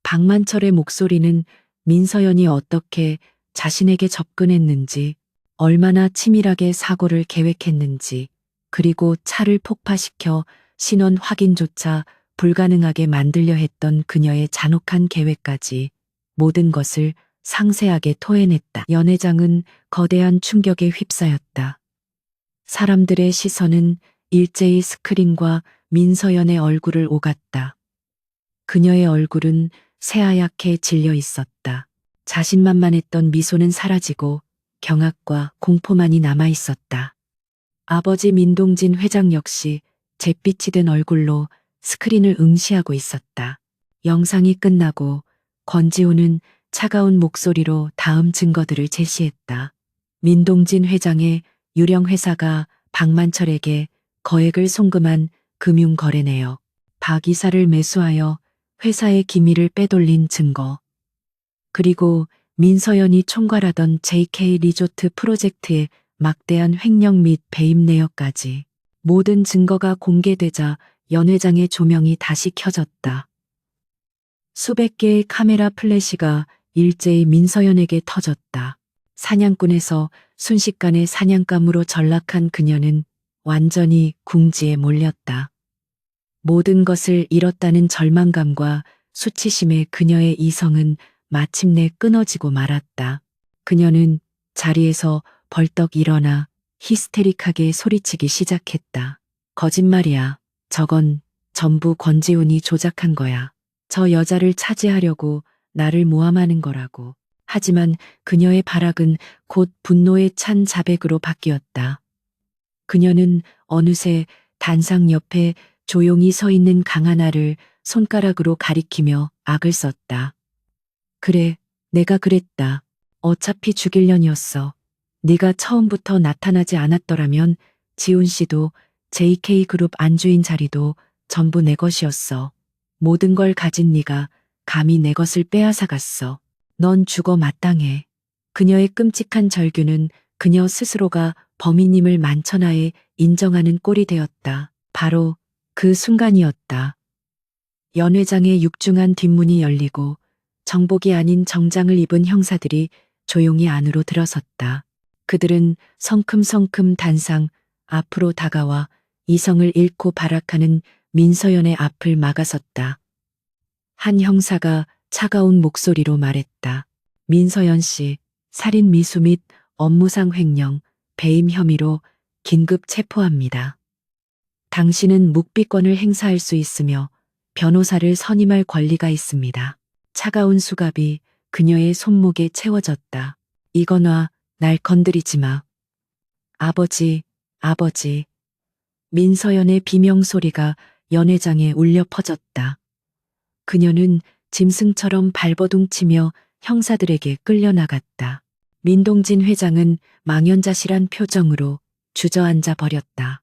A: 박만철의 목소리는 민서연이 어떻게 자신에게 접근했는지, 얼마나 치밀하게 사고를 계획했는지, 그리고 차를 폭파시켜 신원 확인조차 불가능하게 만들려 했던 그녀의 잔혹한 계획까지 모든 것을 상세하게 토해냈다. 연회장은 거대한 충격에 휩싸였다. 사람들의 시선은 일제히 스크린과 민서연의 얼굴을 오갔다. 그녀의 얼굴은 새하얗게 질려 있었다. 자신만만했던 미소는 사라지고 경악과 공포만이 남아 있었다. 아버지 민동진 회장 역시 잿빛이 된 얼굴로 스크린을 응시하고 있었다. 영상이 끝나고 권지훈은 차가운 목소리로 다음 증거들을 제시했다. 민동진 회장의 유령 회사가 박만철에게 거액을 송금한 금융거래 내역, 박 이사를 매수하여 회사의 기밀을 빼돌린 증거, 그리고 민서연이 총괄하던 JK 리조트 프로젝트의 막대한 횡령 및 배임 내역까지 모든 증거가 공개되자 연회장의 조명이 다시 켜졌다. 수백 개의 카메라 플래시가 일제히 민서연에게 터졌다. 사냥꾼에서 순식간에 사냥감으로 전락한 그녀는 완전히 궁지에 몰렸다. 모든 것을 잃었다는 절망감과 수치심에 그녀의 이성은 마침내 끊어지고 말았다. 그녀는 자리에서 벌떡 일어나 히스테릭하게 소리치기 시작했다. 거짓말이야. 저건 전부 권지훈이 조작한 거야. 저 여자를 차지하려고 나를 모함하는 거라고. 하지만 그녀의 발악은 곧 분노에 찬 자백으로 바뀌었다. 그녀는 어느새 단상 옆에 조용히 서 있는 강하나를 손가락으로 가리키며 악을 썼다. 그래, 내가 그랬다. 어차피 죽일 년이었어. 네가 처음부터 나타나지 않았더라면 지훈 씨도 JK그룹 안주인 자리도 전부 내 것이었어. 모든 걸 가진 네가 감히 내 것을 빼앗아 갔어. 넌 죽어 마땅해. 그녀의 끔찍한 절규는 그녀 스스로가 범인임을 만천하에 인정하는 꼴이 되었다. 바로 그 순간이었다. 연회장의 육중한 뒷문이 열리고 정복이 아닌 정장을 입은 형사들이 조용히 안으로 들어섰다. 그들은 성큼성큼 단상 앞으로 다가와 이성을 잃고 발악하는 민서연의 앞을 막아섰다. 한 형사가 차가운 목소리로 말했다. 민서연 씨, 살인 미수 및 업무상 횡령, 배임 혐의로 긴급 체포합니다. 당신은 묵비권을 행사할 수 있으며 변호사를 선임할 권리가 있습니다. 차가운 수갑이 그녀의 손목에 채워졌다. 이거나 날 건드리지 마. 아버지, 아버지. 민서연의 비명소리가 연회장에 울려 퍼졌다. 그녀는 짐승처럼 발버둥치며 형사들에게 끌려나갔다. 민동진 회장은 망연자실한 표정으로 주저앉아 버렸다.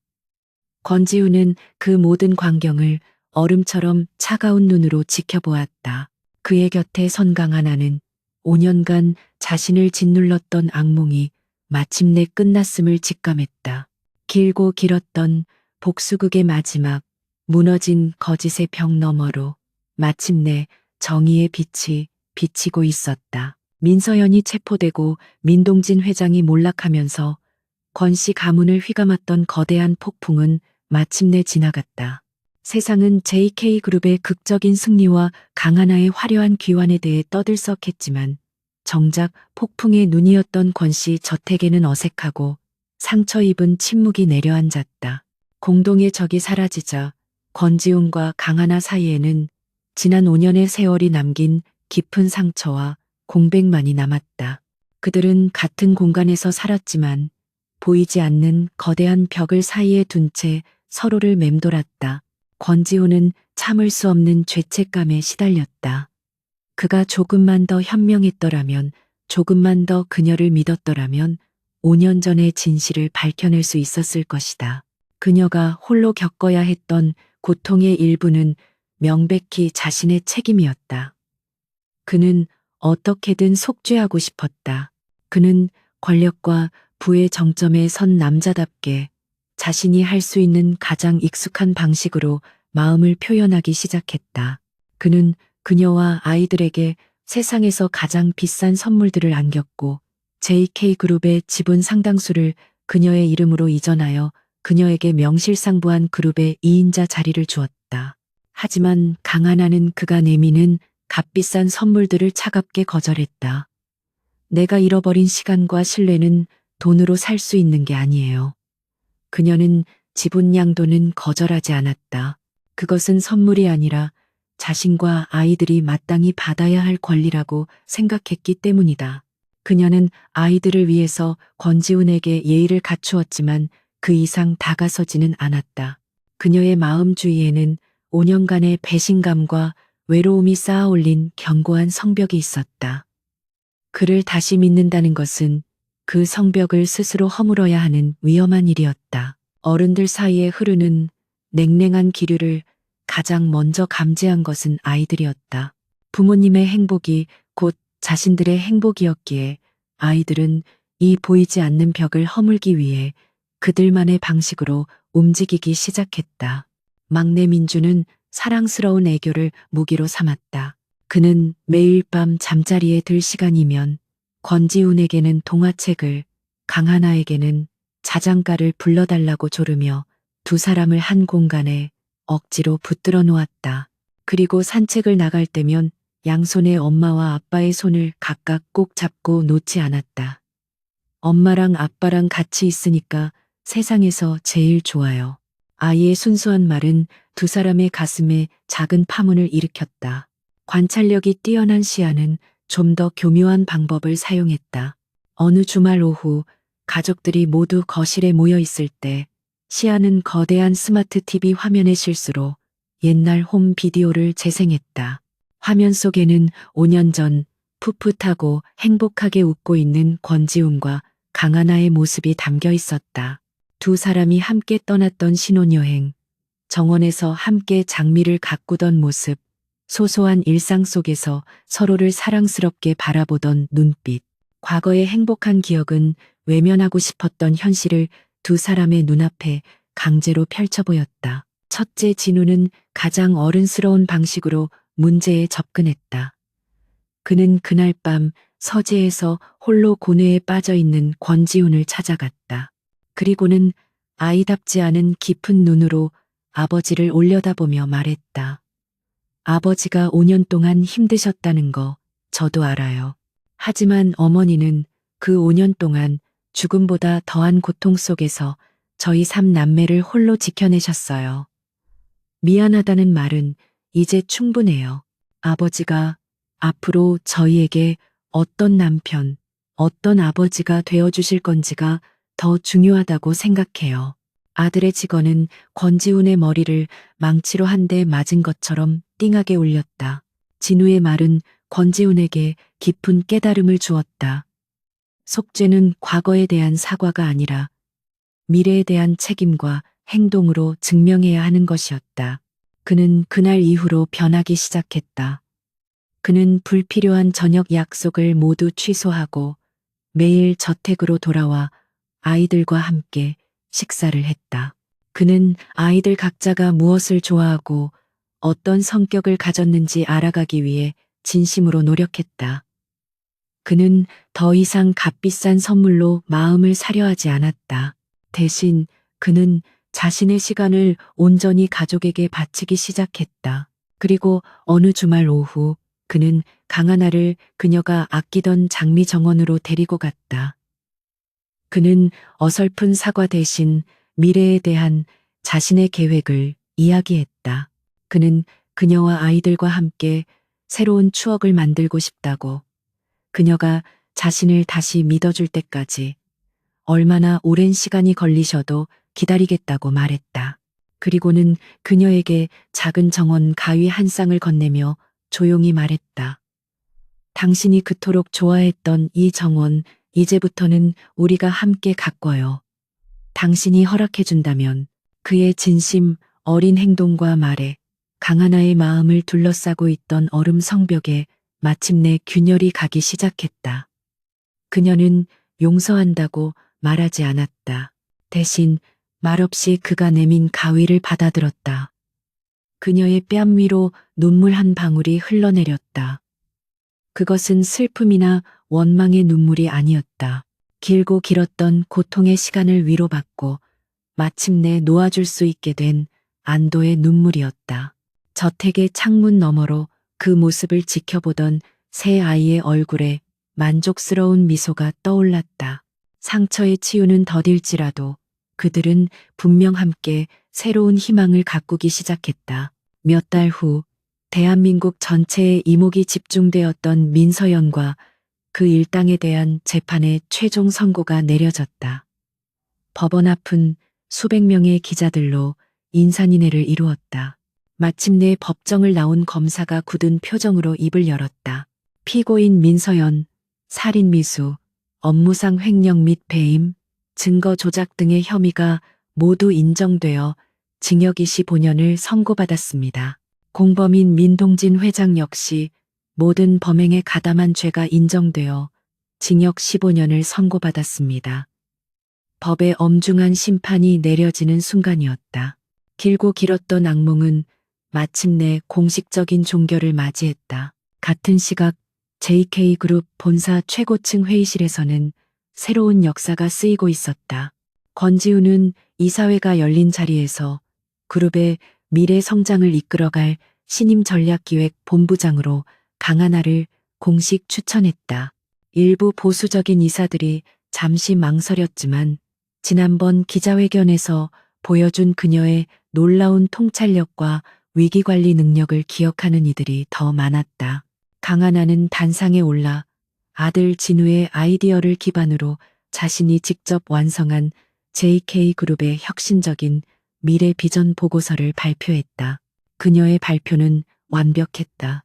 A: 권지훈은 그 모든 광경을 얼음처럼 차가운 눈으로 지켜보았다. 그의 곁에 선 강하나는 5년간 자신을 짓눌렀던 악몽이 마침내 끝났음을 직감했다. 길고 길었던 복수극의 마지막, 무너진 거짓의 벽 너머로 마침내 정의의 빛이 비치고 있었다. 민서연이 체포되고 민동진 회장이 몰락하면서 권씨 가문을 휘감았던 거대한 폭풍은 마침내 지나갔다. 세상은 JK그룹의 극적인 승리와 강하나의 화려한 귀환에 대해 떠들썩했지만 정작 폭풍의 눈이었던 권씨 저택에는 어색하고 상처 입은 침묵이 내려앉았다. 공동의 적이 사라지자 권지훈과 강하나 사이에는 지난 5년의 세월이 남긴 깊은 상처와 공백만이 남았다. 그들은 같은 공간에서 살았지만 보이지 않는 거대한 벽을 사이에 둔 채 서로를 맴돌았다. 권지훈은 참을 수 없는 죄책감에 시달렸다. 그가 조금만 더 현명했더라면, 조금만 더 그녀를 믿었더라면 5년 전의 진실을 밝혀낼 수 있었을 것이다. 그녀가 홀로 겪어야 했던 고통의 일부는 명백히 자신의 책임이었다. 그는 어떻게든 속죄하고 싶었다. 그는 권력과 부의 정점에 선 남자답게 자신이 할 수 있는 가장 익숙한 방식으로 마음을 표현하기 시작했다. 그는 그녀와 아이들에게 세상에서 가장 비싼 선물들을 안겼고 JK그룹의 지분 상당수를 그녀의 이름으로 이전하여 그녀에게 명실상부한 그룹의 2인자 자리를 주었다. 하지만 강하나는 그가 내미는 값비싼 선물들을 차갑게 거절했다. 내가 잃어버린 시간과 신뢰는 돈으로 살 수 있는 게 아니에요. 그녀는 지분 양도는 거절하지 않았다. 그것은 선물이 아니라 자신과 아이들이 마땅히 받아야 할 권리라고 생각했기 때문이다. 그녀는 아이들을 위해서 권지훈에게 예의를 갖추었지만 그 이상 다가서지는 않았다. 그녀의 마음 주위에는 5년간의 배신감과 외로움이 쌓아올린 견고한 성벽이 있었다. 그를 다시 믿는다는 것은 그 성벽을 스스로 허물어야 하는 위험한 일이었다. 어른들 사이에 흐르는 냉랭한 기류를 가장 먼저 감지한 것은 아이들이었다. 부모님의 행복이 곧 자신들의 행복이었기에 아이들은 이 보이지 않는 벽을 허물기 위해 그들만의 방식으로 움직이기 시작했다. 막내 민주는 사랑스러운 애교를 무기로 삼았다. 그는 매일 밤 잠자리에 들 시간이면 권지훈에게는 동화책을, 강하나에게는 자장가를 불러달라고 조르며 두 사람을 한 공간에 억지로 붙들어 놓았다. 그리고 산책을 나갈 때면 양손에 엄마와 아빠의 손을 각각 꼭 잡고 놓지 않았다. 엄마랑 아빠랑 같이 있으니까 세상에서 제일 좋아요. 아이의 순수한 말은 두 사람의 가슴에 작은 파문을 일으켰다. 관찰력이 뛰어난 시아는 좀 더 교묘한 방법을 사용했다. 어느 주말 오후 가족들이 모두 거실에 모여 있을 때 시아는 거대한 스마트 TV 화면의 실수로 옛날 홈 비디오를 재생했다. 화면 속에는 5년 전 풋풋하고 행복하게 웃고 있는 권지훈과 강하나의 모습이 담겨 있었다. 두 사람이 함께 떠났던 신혼여행, 정원에서 함께 장미를 가꾸던 모습, 소소한 일상 속에서 서로를 사랑스럽게 바라보던 눈빛. 과거의 행복한 기억은 외면하고 싶었던 현실을 두 사람의 눈앞에 강제로 펼쳐 보였다. 첫째 진우는 가장 어른스러운 방식으로 문제에 접근했다. 그는 그날 밤 서재에서 홀로 고뇌에 빠져 있는 권지훈을 찾아갔다. 그리고는 아이답지 않은 깊은 눈으로 아버지를 올려다보며 말했다. 아버지가 5년 동안 힘드셨다는 거 저도 알아요. 하지만 어머니는 그 5년 동안 죽음보다 더한 고통 속에서 저희 3남매를 홀로 지켜내셨어요. 미안하다는 말은 이제 충분해요. 아버지가 앞으로 저희에게 어떤 남편, 어떤 아버지가 되어주실 건지가 더 중요하다고 생각해요. 아들의 직언은 권지훈의 머리를 망치로 한 대 맞은 것처럼 띵하게 울렸다. 진우의 말은 권지훈에게 깊은 깨달음을 주었다. 속죄는 과거에 대한 사과가 아니라 미래에 대한 책임과 행동으로 증명해야 하는 것이었다. 그는 그날 이후로 변하기 시작했다. 그는 불필요한 저녁 약속을 모두 취소하고 매일 저택으로 돌아와 아이들과 함께 식사를 했다. 그는 아이들 각자가 무엇을 좋아하고 어떤 성격을 가졌는지 알아가기 위해 진심으로 노력했다. 그는 더 이상 값비싼 선물로 마음을 사려 하지 않았다. 대신 그는 자신의 시간을 온전히 가족에게 바치기 시작했다. 그리고 어느 주말 오후 그는 강하나를 그녀가 아끼던 장미 정원으로 데리고 갔다. 그는 어설픈 사과 대신 미래에 대한 자신의 계획을 이야기했다. 그는 그녀와 아이들과 함께 새로운 추억을 만들고 싶다고, 그녀가 자신을 다시 믿어줄 때까지 얼마나 오랜 시간이 걸리셔도 기다리겠다고 말했다. 그리고는 그녀에게 작은 정원 가위 한 쌍을 건네며 조용히 말했다. 당신이 그토록 좋아했던 이 정원, 이제부터는 우리가 함께 가꿔요. 당신이 허락해준다면. 그의 진심 어린 행동과 말에 강하나의 마음을 둘러싸고 있던 얼음 성벽에 마침내 균열이 가기 시작했다. 그녀는 용서한다고 말하지 않았다. 대신 말없이 그가 내민 가위를 받아들었다. 그녀의 뺨 위로 눈물 한 방울이 흘러내렸다. 그것은 슬픔이나 원망의 눈물이 아니었다. 길고 길었던 고통의 시간을 위로받고 마침내 놓아줄 수 있게 된 안도의 눈물이었다. 저택의 창문 너머로 그 모습을 지켜보던 새 아이의 얼굴에 만족스러운 미소가 떠올랐다. 상처의 치유는 더딜지라도 그들은 분명 함께 새로운 희망을 가꾸기 시작했다. 몇 달 후 대한민국 전체의 이목이 집중되었던 민서연과 그 일당에 대한 재판의 최종 선고가 내려졌다. 법원 앞은 수백 명의 기자들로 인산인해를 이루었다. 마침내 법정을 나온 검사가 굳은 표정으로 입을 열었다. 피고인 민서연, 살인미수, 업무상 횡령 및 배임, 증거 조작 등의 혐의가 모두 인정되어 징역 25년을 선고받았습니다. 공범인 민동진 회장 역시 모든 범행에 가담한 죄가 인정되어 징역 15년을 선고받았습니다. 법의 엄중한 심판이 내려지는 순간이었다. 길고 길었던 악몽은 마침내 공식적인 종결을 맞이했다. 같은 시각 JK그룹 본사 최고층 회의실에서는 새로운 역사가 쓰이고 있었다. 권지우는 이사회가 열린 자리에서 그룹의 미래 성장을 이끌어갈 신임 전략기획 본부장으로 강하나를 공식 추천했다. 일부 보수적인 이사들이 잠시 망설였지만 지난번 기자회견에서 보여준 그녀의 놀라운 통찰력과 위기관리 능력을 기억하는 이들이 더 많았다. 강하나는 단상에 올라 아들 진우의 아이디어를 기반으로 자신이 직접 완성한 JK그룹의 혁신적인 미래 비전 보고서를 발표했다. 그녀의 발표는 완벽했다.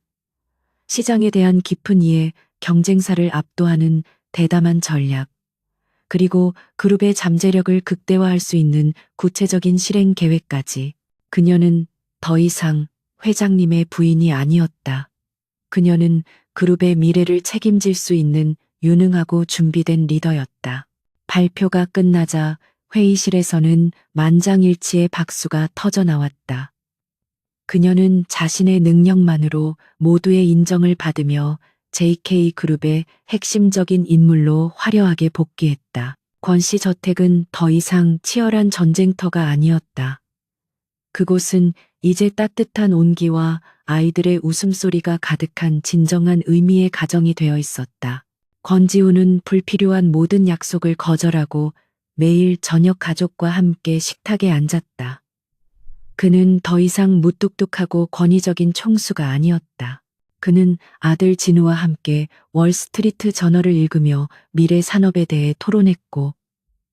A: 시장에 대한 깊은 이해, 경쟁사를 압도하는 대담한 전략, 그리고 그룹의 잠재력을 극대화할 수 있는 구체적인 실행 계획까지. 그녀는 더 이상 회장님의 부인이 아니었다. 그녀는 그룹의 미래를 책임질 수 있는 유능하고 준비된 리더였다. 발표가 끝나자 회의실에서는 만장일치의 박수가 터져 나왔다. 그녀는 자신의 능력만으로 모두의 인정을 받으며 JK그룹의 핵심적인 인물로 화려하게 복귀했다. 권씨 저택은 더 이상 치열한 전쟁터가 아니었다. 그곳은 이제 따뜻한 온기와 아이들의 웃음소리가 가득한 진정한 의미의 가정이 되어 있었다. 권지우는 불필요한 모든 약속을 거절하고 매일 저녁 가족과 함께 식탁에 앉았다. 그는 더 이상 무뚝뚝하고 권위적인 총수가 아니었다. 그는 아들 진우와 함께 월스트리트 저널을 읽으며 미래 산업에 대해 토론했고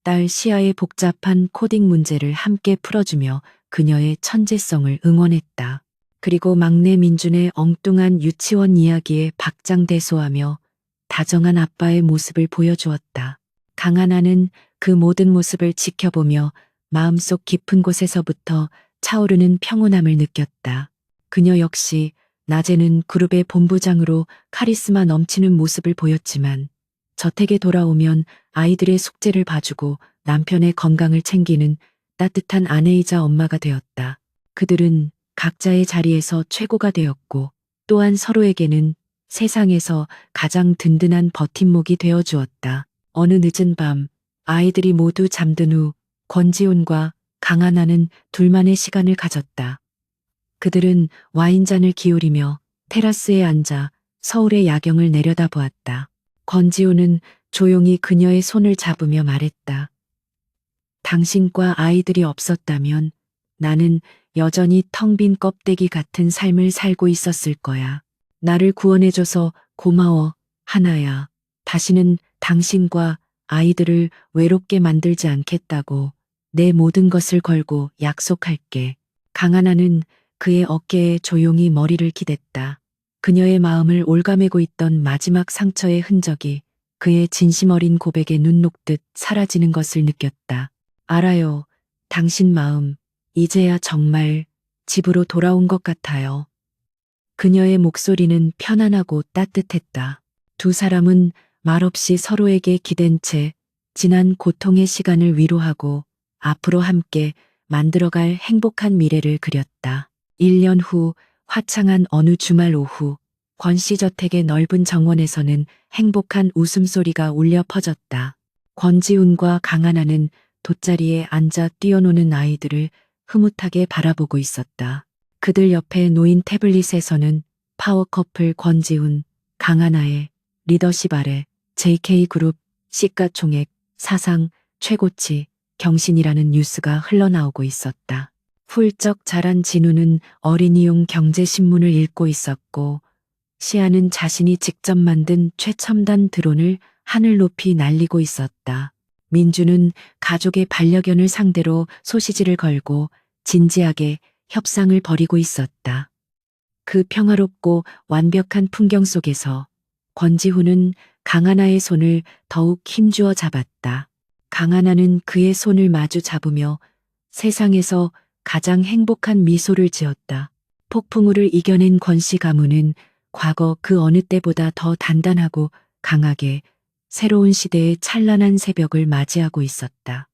A: 딸 시아의 복잡한 코딩 문제를 함께 풀어주며 그녀의 천재성을 응원했다. 그리고 막내 민준의 엉뚱한 유치원 이야기에 박장대소하며 다정한 아빠의 모습을 보여주었다. 강하나는 그 모든 모습을 지켜보며 마음속 깊은 곳에서부터 차오르는 평온함을 느꼈다. 그녀 역시 낮에는 그룹의 본부장으로 카리스마 넘치는 모습을 보였지만 저택에 돌아오면 아이들의 숙제를 봐주고 남편의 건강을 챙기는 따뜻한 아내이자 엄마가 되었다. 그들은 각자의 자리에서 최고가 되었고 또한 서로에게는 세상에서 가장 든든한 버팀목이 되어 주었다. 어느 늦은 밤 아이들이 모두 잠든 후 권지훈과 강하나는 둘만의 시간을 가졌다. 그들은 와인잔을 기울이며 테라스에 앉아 서울의 야경을 내려다보았다. 권지우는 조용히 그녀의 손을 잡으며 말했다. 당신과 아이들이 없었다면 나는 여전히 텅 빈 껍데기 같은 삶을 살고 있었을 거야. 나를 구원해줘서 고마워, 하나야. 다시는 당신과 아이들을 외롭게 만들지 않겠다고 내 모든 것을 걸고 약속할게. 강하나는 그의 어깨에 조용히 머리를 기댔다. 그녀의 마음을 올가매고 있던 마지막 상처의 흔적이 그의 진심 어린 고백에 눈 녹듯 사라지는 것을 느꼈다. 알아요. 당신 마음, 이제야 정말 집으로 돌아온 것 같아요. 그녀의 목소리는 편안하고 따뜻했다. 두 사람은 말없이 서로에게 기댄 채 지난 고통의 시간을 위로하고 앞으로 함께 만들어갈 행복한 미래를 그렸다. 1년 후 화창한 어느 주말 오후 권씨 저택의 넓은 정원에서는 행복한 웃음소리가 울려 퍼졌다. 권지훈과 강하나는 돗자리에 앉아 뛰어노는 아이들을 흐뭇하게 바라보고 있었다. 그들 옆에 놓인 태블릿에서는 파워커플 권지훈, 강하나의 리더십 아래 JK그룹 시가총액 사상 최고치 경신이라는 뉴스가 흘러나오고 있었다. 훌쩍 자란 진우는 어린이용 경제신문을 읽고 있었고 시아는 자신이 직접 만든 최첨단 드론을 하늘 높이 날리고 있었다. 민주는 가족의 반려견을 상대로 소시지를 걸고 진지하게 협상을 벌이고 있었다. 그 평화롭고 완벽한 풍경 속에서 권지훈은 강하나의 손을 더욱 힘주어 잡았다. 강하나는 그의 손을 마주 잡으며 세상에서 가장 행복한 미소를 지었다. 폭풍우를 이겨낸 권씨 가문은 과거 그 어느 때보다 더 단단하고 강하게 새로운 시대의 찬란한 새벽을 맞이하고 있었다.